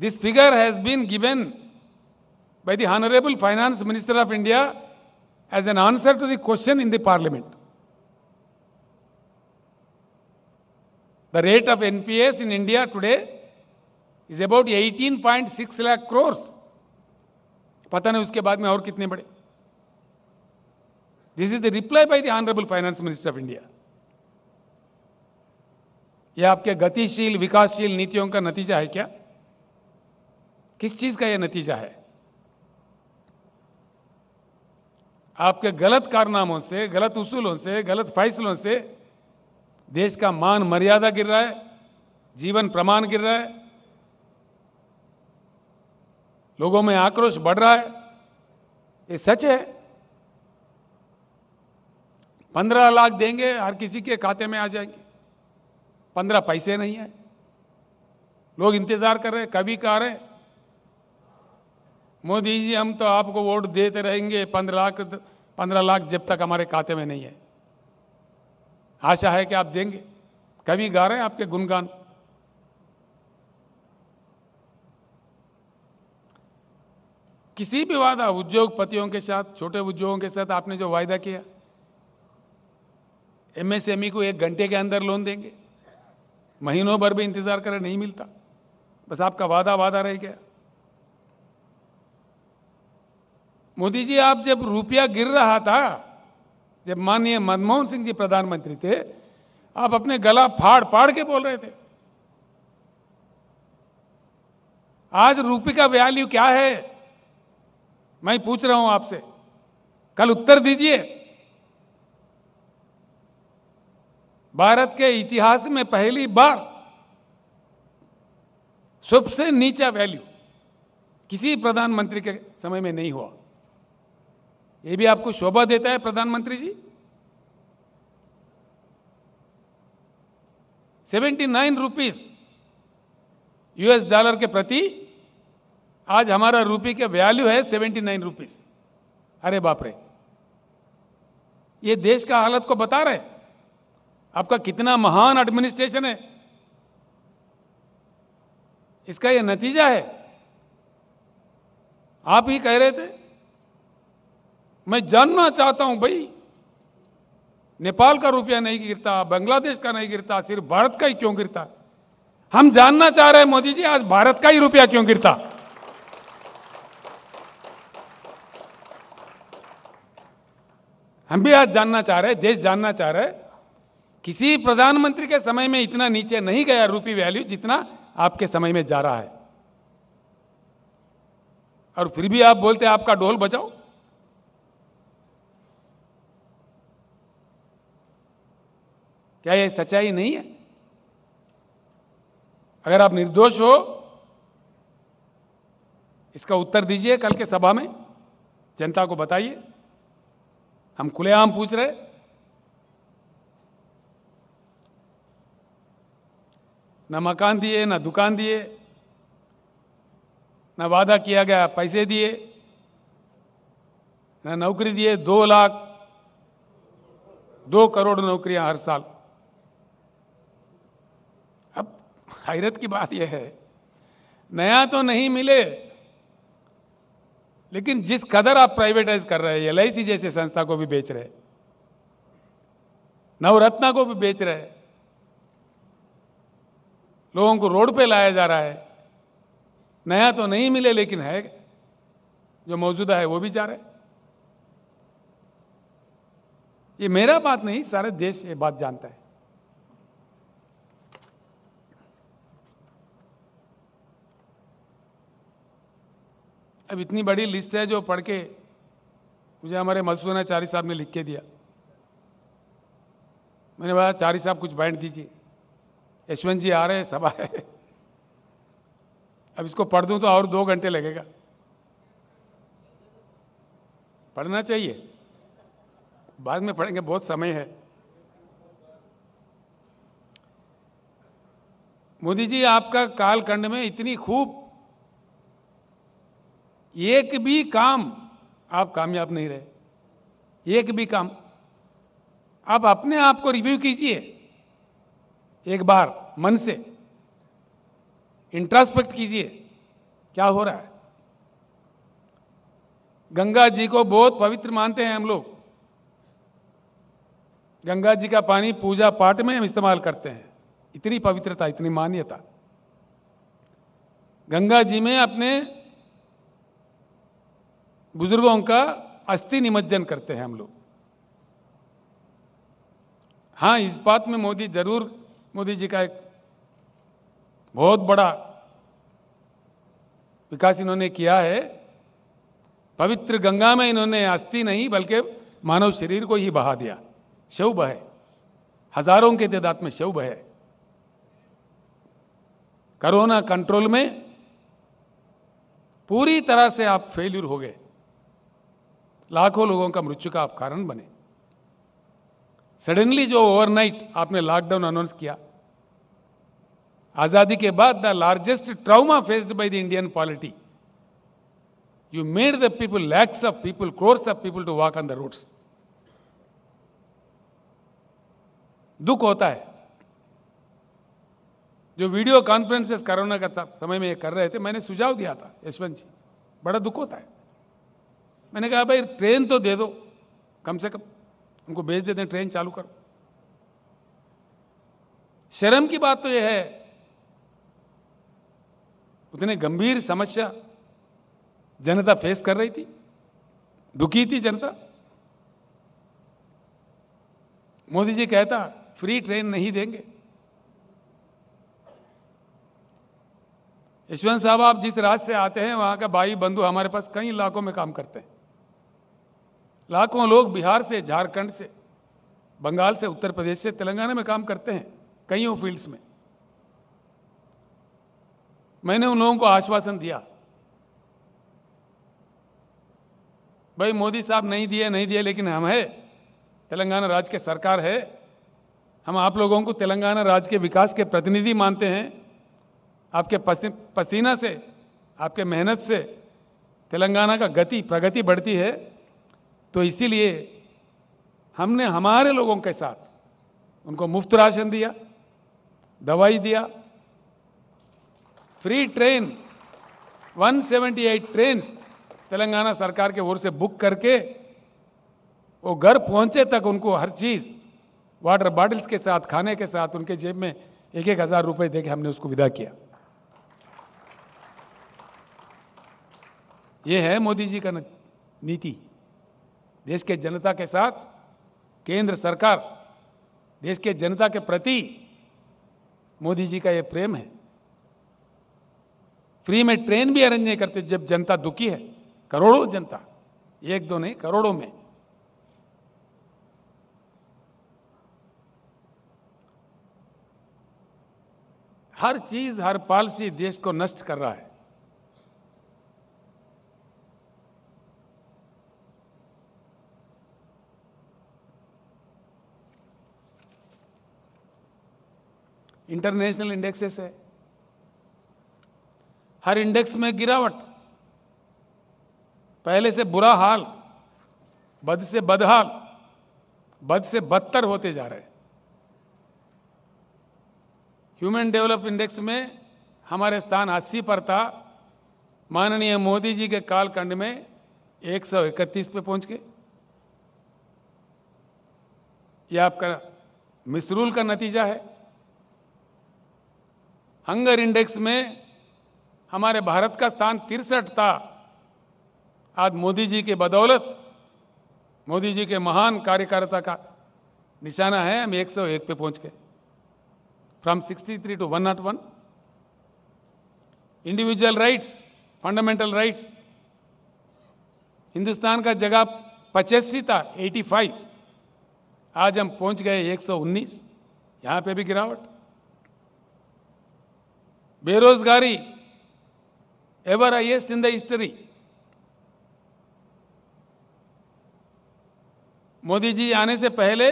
This figure has been given by the Honorable Finance Minister of India as an answer to the question in the Parliament. The rate of NPS in India today is about 18.6 lakh crores. पता नहीं उसके बाद में और कितने बड़े। This is the reply by the Honorable Finance Minister of India. यह आपके गतिशील विकासशील नीतियों का नतीजा है क्या? किस चीज का यह नतीजा है? आपके गलत कारनामों से, गलत उसूलों से, गलत फैसलों से देश का मान मर्यादा गिर रहा है, जीवन प्रमाण गिर रहा है, लोगों में आक्रोश बढ़ रहा है। ये सच है। 15 लाख देंगे, हर किसी के खाते में आ जाएंगे। 15 पैसे नहीं है। लोग इंतजार कर रहे हैं, कभी कह रहे मोदी जी हम तो आपको वोट देते रहेंगे 15 लाख जब तक हमारे खाते में नहीं है। आशा है कि आप देंगे। कभी गा रहे हैं आपके गुणगान। किसी भी वादा, उद्योगपतियों के साथ, छोटे उद्योगों के साथ आपने जो वायदा किया, एमएसएमई को 1 घंटे के अंदर लोन देंगे, महीनों भर भी इंतजार करें, नहीं मिलता। बस आपका वादा वादा रह गया। मोदी जी, आप जब रुपया गिर रहा था, जब माननीय मनमोहन सिंह जी प्रधानमंत्री थे, आप अपने गला फाड़ फाड़ के बोल रहे थे। आज रुपये का वैल्यू क्या है, मैं पूछ रहा हूं आपसे, कल उत्तर दीजिए। भारत के इतिहास में पहली बार सबसे नीचा वैल्यू किसी प्रधानमंत्री के समय में नहीं हुआ। ये भी आपको शोभा देता है प्रधानमंत्री जी? 79 रुपीस यूएस डॉलर के प्रति आज हमारा रुपये का वैल्यू है 79 रुपीस। अरे बाप रे, ये देश का हालत को बता रहे, आपका कितना महान एडमिनिस्ट्रेशन है, इसका ये नतीजा है। आप ही कह रहे थे, मैं जानना चाहता हूं भाई, नेपाल का रुपया नहीं गिरता, बांग्लादेश का नहीं गिरता, सिर्फ भारत का ही क्यों गिरता? हम जानना चाह रहे हैं मोदी जी, आज भारत का ही रुपया क्यों गिरता? हम भी आज जानना चाह रहे हैं, देश जानना चाह रहे हैं। किसी प्रधानमंत्री के समय में इतना नीचे नहीं गया रुपये वैल्यू जितना आपके समय में जा रहा है। और फिर भी आप बोलते हैं आपका ढोल बजाओ। क्या ये सच्चाई नहीं है? अगर आप निर्दोष हो, इसका उत्तर दीजिए कल के सभा में, जनता को बताइए। हम खुलेआम पूछ रहे। न मकान दिए, न दुकान दिए, न वादा किया गया पैसे दिए, न नौकरी दिए। 2 लाख 2 करोड़ नौकरियां हर साल। अब हैरत की बात यह है, नया तो नहीं मिले, लेकिन जिस कदर आप प्राइवेटाइज कर रहे हैं, एलआईसी जैसे संस्था को भी बेच रहे, नवरत्ना को भी बेच रहे, लोगों को रोड पे लाया जा रहा है। नया तो नहीं मिले, लेकिन है जो मौजूदा है वो भी जा रहे। ये मेरा बात नहीं, सारे देश ये बात जानता है। अब इतनी बड़ी लिस्ट है जो पढ़ के मुझे हमारे मधुसूदनाचार्य साहब ने लिख के दिया। मैंने बोला चारी साहब कुछ बांट दीजिए, यशवंत जी आ रहे हैं, सभा है। अब इसको पढ़ दूं तो और 2 घंटे लगेगा। पढ़ना चाहिए, बाद में पढ़ेंगे, बहुत समय है। मोदी जी, आपका कालखंड में इतनी खूब, एक भी काम आप कामयाब नहीं रहे। एक भी काम। आप अपने आप को रिव्यू कीजिए एक बार, मन से इंट्रोस्पेक्ट कीजिए, क्या हो रहा है। गंगा जी को बहुत पवित्र मानते हैं हम लोग। गंगा जी का पानी पूजा पाठ में हम इस्तेमाल करते हैं। इतनी पवित्रता, इतनी मान्यता। गंगा जी में अपने बुजुर्गों का अस्थि निमज्जन करते हैं हम लोग। हां, इस बात में मोदी जी का एक बहुत बड़ा विकास इन्होंने किया है। पवित्र गंगा में इन्होंने अस्थि नहीं बल्कि मानव शरीर को ही बहा दिया। शव बहे, हजारों के तादाद में शव बहे। कोरोना कंट्रोल में पूरी तरह से आप फेल्यूर हो गए। लाखों लोगों का मृत्यु का आप कारण बने। सडनली जो ओवरनाइट आपने लॉकडाउन अनाउंस किया, आजादी के बाद the largest trauma faced by the Indian polity, you made the people, lakhs of people, crores of people to walk on the roads. दुख होता है। जो वीडियो कॉन्फ्रेंसेस कोरोना का समय में ये कर रहे थे, मैंने सुझाव दिया था, यशवंत जी, बड़ा दुख होता है। मैंने कहा भाई ट्रेन तो दे दो, कम से कम उनको भेज देते हैं, ट्रेन चालू करो। शर्म की बात तो यह है, उतने गंभीर समस्या जनता फेस कर रही थी, दुखी थी जनता। मोदी जी कहता फ्री ट्रेन नहीं देंगे। यशवंत साहब, आप जिस राज्य से आते हैं वहां का भाई बंधु हमारे पास कई इलाकों में काम करते हैं। लाखों लोग बिहार से, झारखंड से, बंगाल से, उत्तर प्रदेश से, तेलंगाना में काम करते हैं, कईयों फील्ड्स में। मैंने उन लोगों को आश्वासन दिया, भाई मोदी साहब नहीं दिए, लेकिन हम है, तेलंगाना राज्य के सरकार है, हम आप लोगों को तेलंगाना राज्य के विकास के प्रतिनिधि मानते हैं। आपके पसीना से, आपके मेहनत से तेलंगाना का प्रगति बढ़ती है, तो इसीलिए हमने हमारे लोगों के साथ उनको मुफ्त राशन दिया, दवाई दिया, फ्री ट्रेन 178 ट्रेन्स तेलंगाना सरकार के ओर से बुक करके वो घर पहुंचे तक उनको हर चीज, वाटर बॉटल्स के साथ, खाने के साथ, उनके जेब में 1-1 हजार रुपए देके हमने उसको विदा किया। ये है मोदी जी का नीति। देश के जनता के साथ केंद्र सरकार, देश के जनता के प्रति मोदी जी का ये प्रेम है। फ्री में ट्रेन भी अरेंज नहीं करते जब जनता दुखी है। करोड़ों जनता, एक दो नहीं, करोड़ों में। हर चीज, हर पॉलिसी देश को नष्ट कर रहा है। इंटरनेशनल इंडेक्सेस है, हर इंडेक्स में गिरावट, पहले से बुरा हाल, बद से बदहाल, बद से बदतर होते जा रहे हैं। ह्यूमन डेवलप इंडेक्स में हमारे स्थान 80 पर था, माननीय मोदी जी के कालखंड में 131 पे पहुंच गए। यह आपका मिसरूल का नतीजा है। हंगर इंडेक्स में हमारे भारत का स्थान 63 था, आज मोदी जी के बदौलत, मोदी जी के महान कार्यकारिता का निशाना है, हम 101 पे पहुंच गए, from 63 to 101। Individual rights, fundamental rights, Hindustan का जगह 85 था, 85, आज हम पहुंच गए 119, यहां पे भी गिरावट। बेरोजगारी ever highest in the history. Modi ji आने से पहले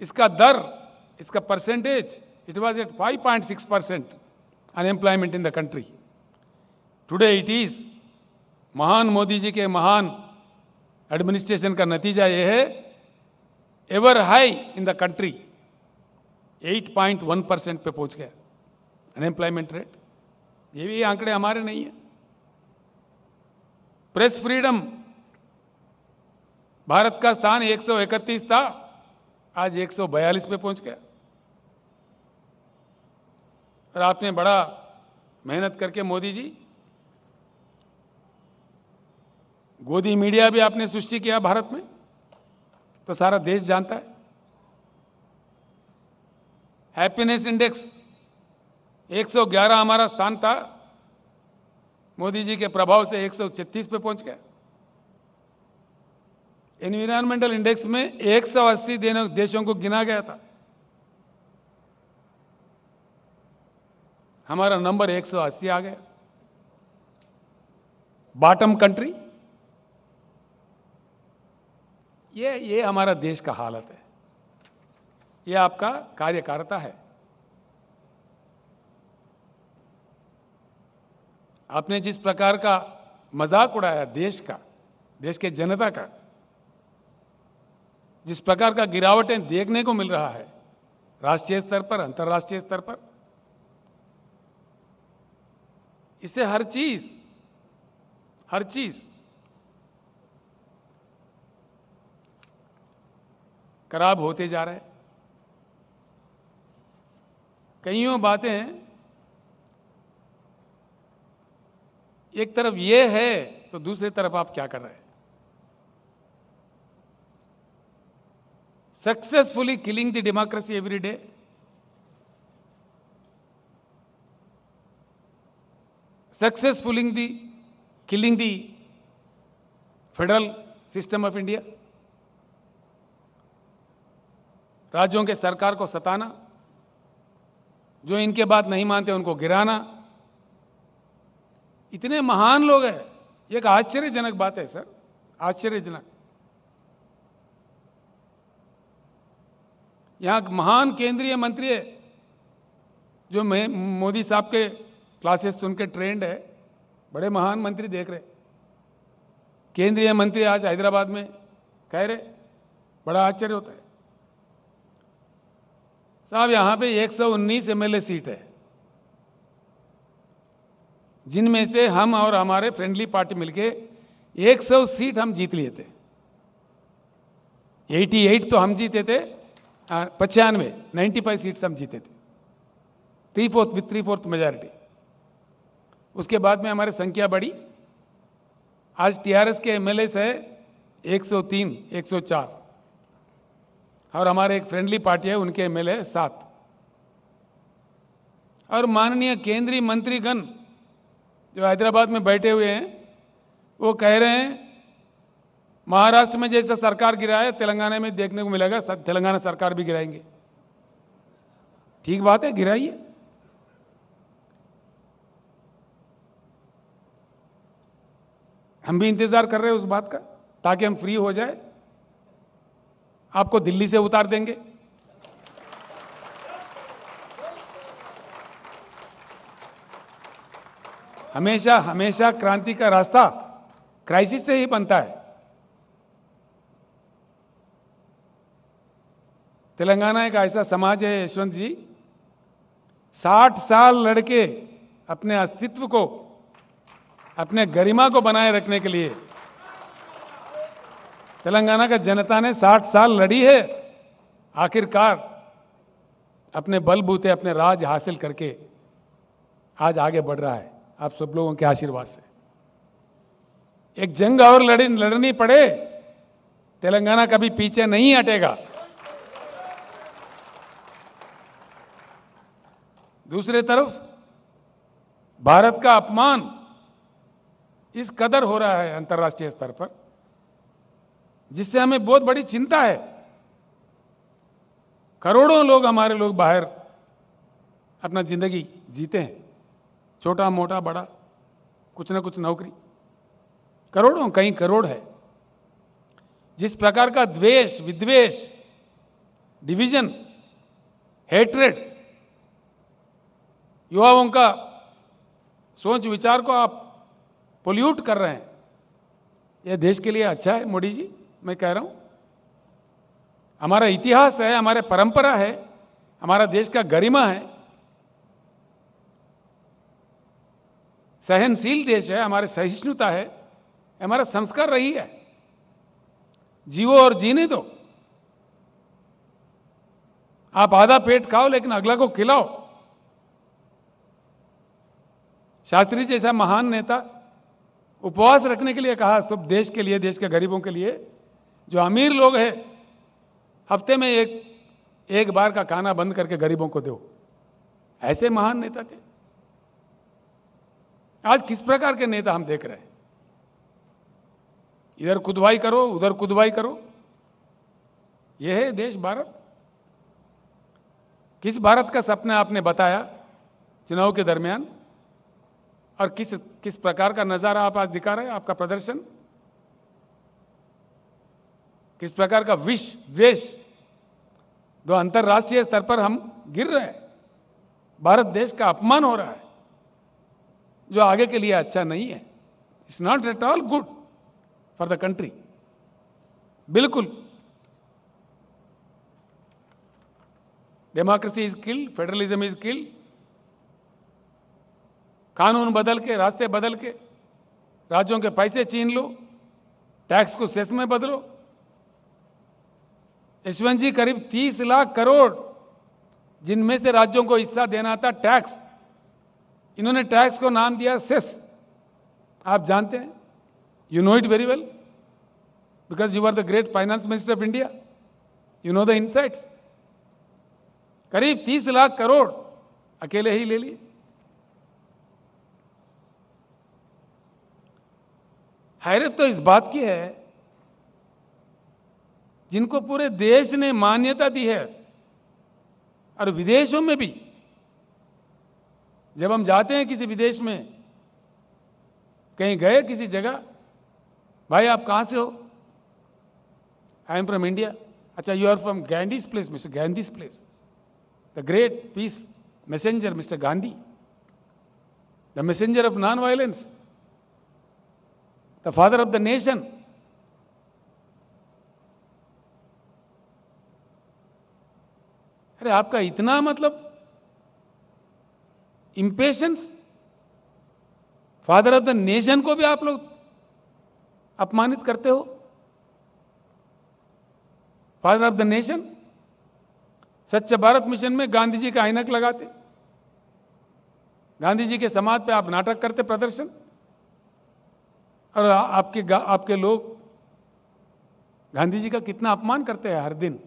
इसका दर, इसका percentage, it was at 5.6% unemployment in the country. Today it is, महान मोदी जी के महान एडमिनिस्ट्रेशन का नतीजा यह है, ever high in the country, 8.1% पे पहुंच गया अनएम्प्लॉयमेंट रेट। ये भी आंकड़े हमारे नहीं है। प्रेस फ्रीडम, भारत का स्थान 131 था, आज 142 पे पहुंच गया। और आपने बड़ा मेहनत करके मोदी जी, गोदी मीडिया भी आपने सृष्टि किया भारत में, तो सारा देश जानता है। हैप्पीनेस इंडेक्स 111 हमारा स्थान था, मोदी जी के प्रभाव से 136 पे पहुंच गया। एनवायरमेंटल इंडेक्स में 180 देशों को गिना गया था, हमारा नंबर 180 आ गया। बॉटम कंट्री, ये हमारा देश का हालत है। ये आपका कार्यकारिता है। आपने जिस प्रकार का मजाक उड़ाया देश का, देश के जनता का, जिस प्रकार का गिरावटें देखने को मिल रहा है राष्ट्रीय स्तर पर, अंतर्राष्ट्रीय स्तर पर, इससे हर चीज खराब होते जा रहे हैं। कईयों बातें एक तरफ ये है तो दूसरी तरफ आप क्या कर रहे हैं? Successfully killing the democracy every day, successfully killing the federal system of India, राज्यों के सरकार को सताना, जो इनके बात नहीं मानते उनको गिराना। इतने महान लोग हैं, ये एक आश्चर्यजनक बात है सर, आश्चर्यजनक। यहां महान केंद्रीय मंत्री है जो मोदी साहब के क्लासेस सुन के ट्रेंड है, बड़े महान मंत्री देख रहे, केंद्रीय मंत्री आज हैदराबाद में कह रहे, बड़ा आश्चर्य होता है साहब। यहां पे 119 एमएलए सीट है, जिनमें से हम और हमारे फ्रेंडली पार्टी मिलके 100 सीट हम जीत लिए थे। 88 तो हम जीते थे, 95 सीट्स हम जीते थे, 3/4 मेजॉरिटी। उसके बाद में हमारी संख्या बढ़ी, आज टीआरएस के एमएलए है 103, 104, और हमारे एक फ्रेंडली पार्टी है उनके एमएलए 7। और माननीय केंद्रीय मंत्रीगण जो हैदराबाद में बैठे हुए हैं वो कह रहे हैं महाराष्ट्र में जैसा सरकार गिरा है तेलंगाना में देखने को मिलेगा, तेलंगाना सरकार भी गिराएंगे। ठीक बात है, गिराइए। हम भी इंतजार कर रहे हैं उस बात का, ताकि हम फ्री हो जाए, आपको दिल्ली से उतार देंगे। हमेशा हमेशा क्रांति का रास्ता क्राइसिस से ही बनता है। तेलंगाना एक ऐसा समाज है यशवंत जी, 60 साल लड़के अपने अस्तित्व को, अपने गरिमा को बनाए रखने के लिए तेलंगाना का जनता ने 60 साल लड़ी है, आखिरकार अपने बलबूते अपने राज हासिल करके आज आगे बढ़ रहा है, आप सब लोगों के आशीर्वाद से। एक जंग और लड़नी पड़े, तेलंगाना कभी पीछे नहीं हटेगा। दूसरी तरफ भारत का अपमान इस कदर हो रहा है अंतर्राष्ट्रीय स्तर पर, जिससे हमें बहुत बड़ी चिंता है। करोड़ों लोग, हमारे लोग बाहर अपना जिंदगी जीते हैं, छोटा मोटा बड़ा कुछ ना कुछ नौकरी, करोड़ों, कई करोड़ है। जिस प्रकार का द्वेष, विद्वेष, डिवीजन, हेट्रेड, युवाओं का सोच विचार को आप पोल्यूट कर रहे हैं, यह देश के लिए अच्छा है मोदी जी? मैं कह रहा हूं, हमारा इतिहास है, हमारे परंपरा है, हमारा देश का गरिमा है, सहनशील देश है, हमारे सहिष्णुता है, हमारा संस्कार रही है। जीवो और जीने दो। आप आधा पेट खाओ लेकिन अगला को खिलाओ। शास्त्री जैसा महान नेता उपवास रखने के लिए कहा, सब देश के लिए, देश के गरीबों के लिए। जो अमीर लोग हैं हफ्ते में एक बार का खाना बंद करके गरीबों को दो, ऐसे महान नेता थे। आज किस प्रकार के नेता हम देख रहे हैं? इधर खुदवाई करो, उधर खुदवाई करो। यह है देश भारत। किस भारत का सपना आपने बताया चुनाव के दरमियान, और किस प्रकार का नजारा आप आज दिखा रहे हैं? आपका प्रदर्शन किस प्रकार का विष द्वेष, जो अंतर्राष्ट्रीय स्तर पर हम गिर रहे हैं, भारत देश का अपमान हो रहा है, जो आगे के लिए अच्छा नहीं है। It's not at all good for the country. बिल्कुल। Democracy is killed, federalism is killed. कानून बदल के, रास्ते बदल के, राज्यों के पैसे छीन लो, टैक्स को सेस में बदलो। यशवंत जी, करीब 30 लाख करोड़ जिनमें से राज्यों को हिस्सा देना था टैक्स, इन्होंने टैक्स को नाम दिया सेस। आप जानते हैं, you know it very well because you are the great finance minister of India, you know the insights. करीब 30 लाख करोड़ अकेले ही ले लिए। हैरत तो इस बात की है, जिनको पूरे देश ने मान्यता दी है और विदेशों में भी, जब हम जाते हैं किसी विदेश में, कहीं गए किसी जगह, भाई आप कहां से हो? I am from India. अच्छा, you are from Gandhi's place, mister Gandhi's place, the great peace messenger mister Gandhi, the messenger of non violence, the father of the nation. अरे आपका इतना मतलब impatience, father of the nation को भी आप लोग अपमानित करते हो। फादर ऑफ द नेशन, स्वच्छ भारत मिशन में गांधी जी का ऐनक लगाते, गांधी जी के समाज पे आप नाटक करते, प्रदर्शन, और आपके लोग गांधी जी का कितना अपमान करते हैं हर दिन।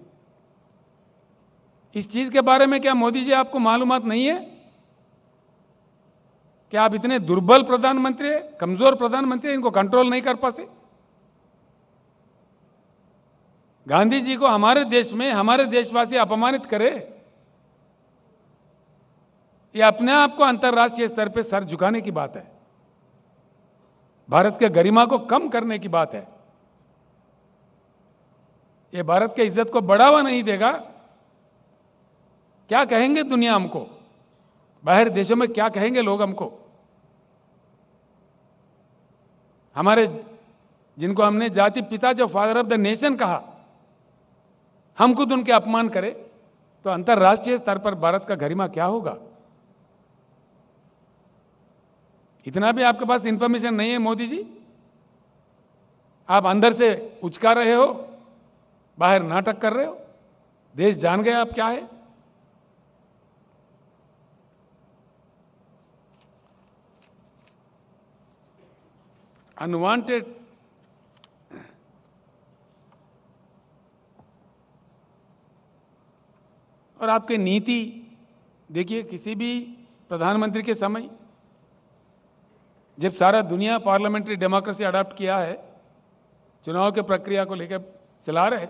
इस चीज के बारे में क्या मोदी जी आपको मालूमात नहीं है कि आप इतने दुर्बल प्रधानमंत्री हैं, कमजोर प्रधानमंत्री हैं, इनको कंट्रोल नहीं कर पाते? गांधी जी को हमारे देश में हमारे देशवासी अपमानित करे, ये अपने आप को अंतर्राष्ट्रीय स्तर पे सर झुकाने की बात है, भारत के गरिमा को कम करने की बात है। ये भारत के इज्जत को बढ़ावा नहीं देगा। क्या कहेंगे दुनिया हमको, बाहर देशों में क्या कहेंगे लोग हमको? हमारे, जिनको हमने जाति पिता, जो फादर ऑफ द नेशन कहा, हम खुद उनके अपमान करें तो अंतर्राष्ट्रीय स्तर पर भारत का गरिमा क्या होगा? इतना भी आपके पास इंफॉर्मेशन नहीं है मोदी जी? आप अंदर से उचका रहे हो, बाहर नाटक कर रहे हो। देश जान गए आप क्या है। अनवांटेड और आपके नीति देखिए, किसी भी प्रधानमंत्री के समय, जब सारा दुनिया पार्लियामेंट्री डेमोक्रेसी अडॉप्ट किया है, चुनाव के प्रक्रिया को लेकर चला रहे,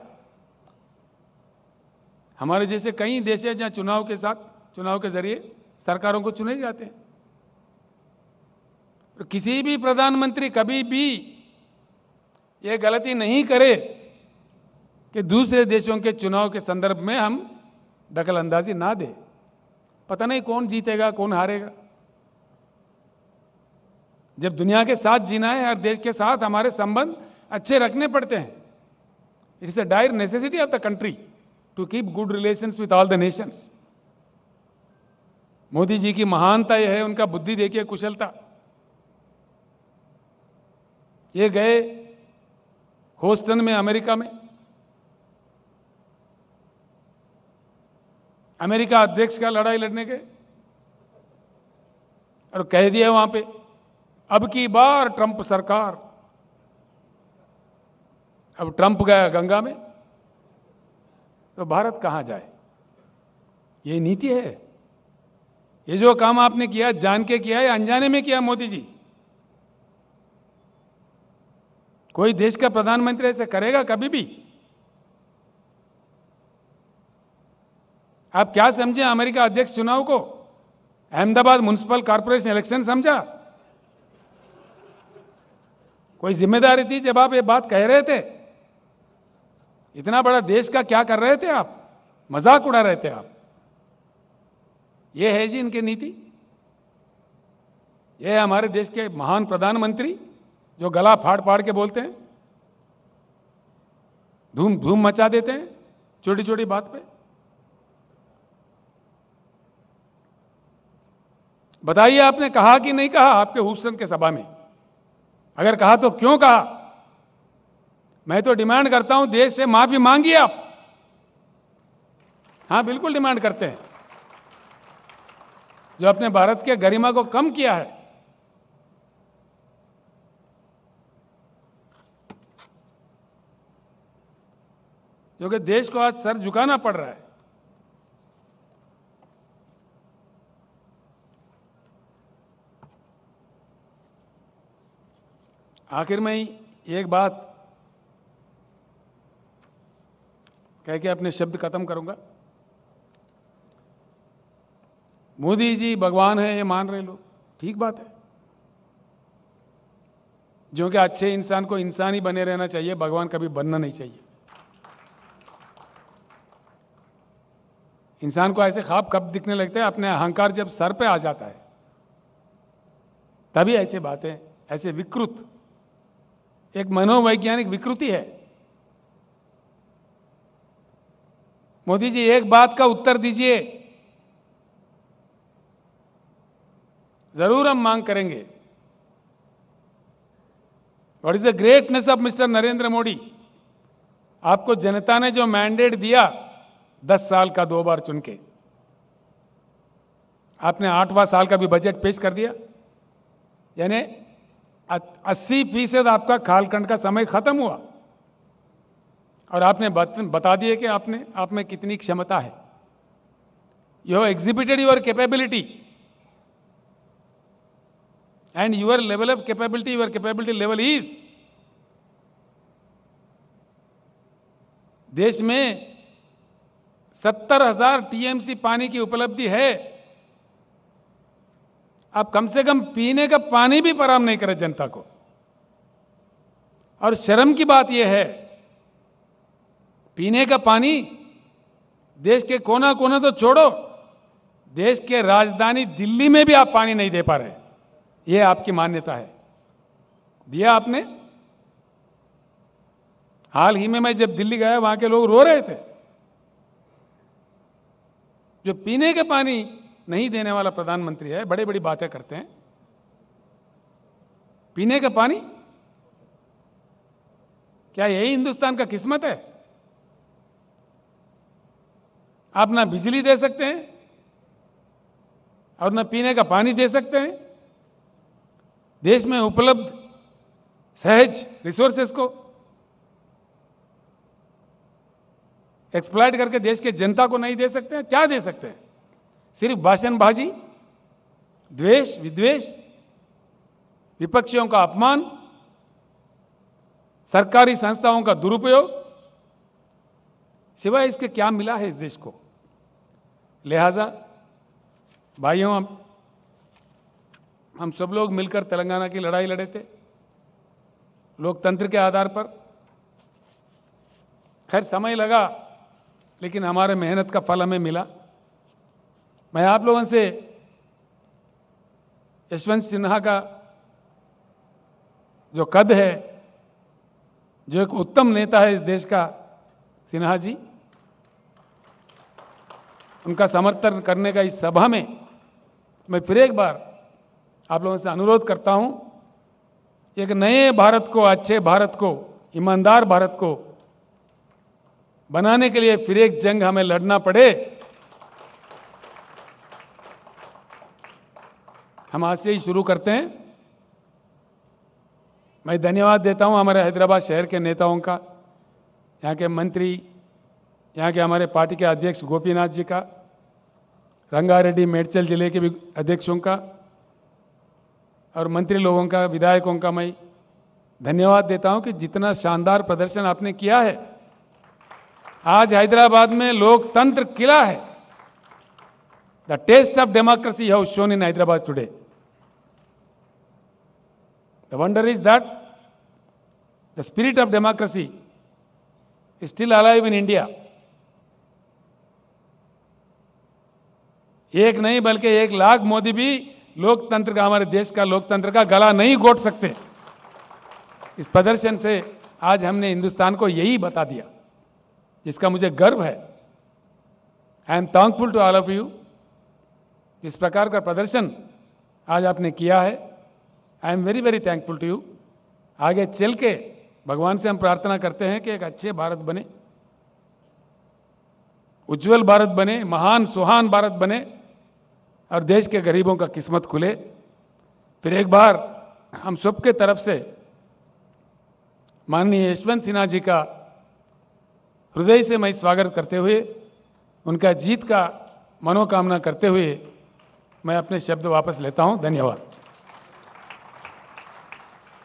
हमारे जैसे कई देश हैं जहां चुनाव के जरिए सरकारों को चुने जाते हैं। तो किसी भी प्रधानमंत्री कभी भी ये गलती नहीं करे कि दूसरे देशों के चुनाव के संदर्भ में हम दखल अंदाजी ना दे। पता नहीं कौन जीतेगा कौन हारेगा। जब दुनिया के साथ जीना है, हर देश के साथ हमारे संबंध अच्छे रखने पड़ते हैं। It's a dire necessity of the country to keep good relations with all the nations. Modi ji की महानता यह है, उनका बुद्धि देखिए, कुशलता। ये गए ह्यूस्टन में, अमेरिका में, अमेरिका अध्यक्ष का लड़ाई लड़ने गए और कह दिया वहां पे, अब की बार ट्रंप सरकार। अब ट्रंप गया गंगा में, तो भारत कहां जाए? ये नीति है। ये जो काम आपने किया, जान के किया या अनजाने में किया मोदी जी? कोई देश का प्रधानमंत्री ऐसे करेगा कभी भी? आप क्या समझे अमेरिका अध्यक्ष चुनाव को? अहमदाबाद म्युनिसिपल कॉर्पोरेशन इलेक्शन समझा? कोई जिम्मेदारी थी जब आप ये बात कह रहे थे? इतना बड़ा देश का क्या कर रहे थे आप? मजाक उड़ा रहे थे आप। ये है जी इनकी नीति। ये है हमारे देश के महान प्रधानमंत्री जो गला फाड़ फाड़ के बोलते हैं, धूम धूम मचा देते हैं छोटी छोटी बात पे। बताइए, आपने कहा कि नहीं कहा आपके ह्यूस्टन के सभा में? अगर कहा तो क्यों कहा? मैं तो डिमांड करता हूं देश से माफी मांगिए आप। हां, बिल्कुल डिमांड करते हैं। जो अपने भारत के गरिमा को कम किया है। क्योंकि देश को आज सर झुकाना पड़ रहा है। आखिर में ही एक बात कह के अपने शब्द खत्म करूंगा। मोदी जी भगवान है ये मान रहे लोग, ठीक बात है। जो कि अच्छे इंसान को इंसान ही बने रहना चाहिए, भगवान कभी बनना नहीं चाहिए। इंसान को ऐसे ख्वाब कब दिखने लगते हैं? अपने अहंकार जब सर पे आ जाता है, तभी ऐसे बातें, ऐसे विकृत, एक मनोवैज्ञानिक विकृति है। मोदी जी एक बात का उत्तर दीजिए, जरूर हम मांग करेंगे। What is the greatness of mister Narendra Modi? आपको जनता ने जो मैंडेट दिया 10 साल का 2 बार चुन के, आपने 8वां साल का भी बजट पेश कर दिया, यानी 80% आपका कालखंड का समय खत्म हुआ और आपने बता दिए कि आप में कितनी क्षमता है। You have exhibited your capability and your level of capability, your capability level is, देश में 70,000 टीएमसी पानी की उपलब्धि है। आप कम से कम पीने का पानी भी फराहम नहीं करें जनता को। और शर्म की बात यह है, पीने का पानी देश के कोना कोना तो छोड़ो, देश के राजधानी दिल्ली में भी आप पानी नहीं दे पा रहे। यह आपकी मान्यता है। दिया आपने? हाल ही में मैं जब दिल्ली गया, वहां के लोग रो रहे थे। जो पीने के पानी नहीं देने वाला प्रधानमंत्री है, बड़ी बड़ी बातें करते हैं। पीने का पानी, क्या यही हिंदुस्तान का किस्मत है? आप ना बिजली दे सकते हैं और ना पीने का पानी दे सकते हैं। देश में उपलब्ध सहज रिसोर्सेस को एक्सप्लॉइट करके देश के जनता को नहीं दे सकते हैं। क्या दे सकते हैं? सिर्फ भाषणबाजी, द्वेष, विद्वेष, विपक्षियों का अपमान, सरकारी संस्थाओं का दुरुपयोग, सिवाय इसके क्या मिला है इस देश को? लिहाजा भाइयों, हम सब लोग मिलकर तेलंगाना की लड़ाई लड़े थे लोकतंत्र के आधार पर। खैर समय लगा, लेकिन हमारे मेहनत का फल हमें मिला। मैं आप लोगों से यशवंत सिन्हा का जो कद है, जो एक उत्तम नेता है इस देश का, सिन्हा जी, उनका समर्थन करने का इस सभा में मैं फिर एक बार आप लोगों से अनुरोध करता हूं, एक नए भारत को, अच्छे भारत को, ईमानदार भारत को बनाने के लिए फिर एक जंग हमें लड़ना पड़े। हम आज से ही शुरू करते हैं। मैं धन्यवाद देता हूं हमारे हैदराबाद शहर के नेताओं का, यहां के मंत्री, यहां के हमारे पार्टी के अध्यक्ष गोपीनाथ जी का, रंगारेड्डी मेडचल जिले के भी अध्यक्षों का और मंत्री लोगों का, विधायकों का मैं धन्यवाद देता हूं कि जितना शानदार प्रदर्शन आपने किया है। आज हैदराबाद में लोकतंत्र खिला है। The test of democracy have shown in Hyderabad today. The wonder is that the spirit of democracy is still alive in India. एक नहीं बल्कि 1 लाख मोदी भी लोकतंत्र का, हमारे देश का लोकतंत्र का गला नहीं घोट सकते। इस प्रदर्शन से आज हमने हिंदुस्तान को यही बता दिया, जिसका मुझे गर्व है। I am thankful to all of you. जिस प्रकार का प्रदर्शन आज आपने किया है, I am very very thankful to you. आगे चल के भगवान से हम प्रार्थना करते हैं कि एक अच्छे भारत बने, उज्जवल भारत बने, महान सुहान भारत बने और देश के गरीबों का किस्मत खुले। फिर एक बार हम सबके तरफ से माननीय यशवंत सिन्हा जी का हृदय से मैं स्वागत करते हुए, उनका जीत का मनोकामना करते हुए मैं अपने शब्द वापस लेता हूं। धन्यवाद।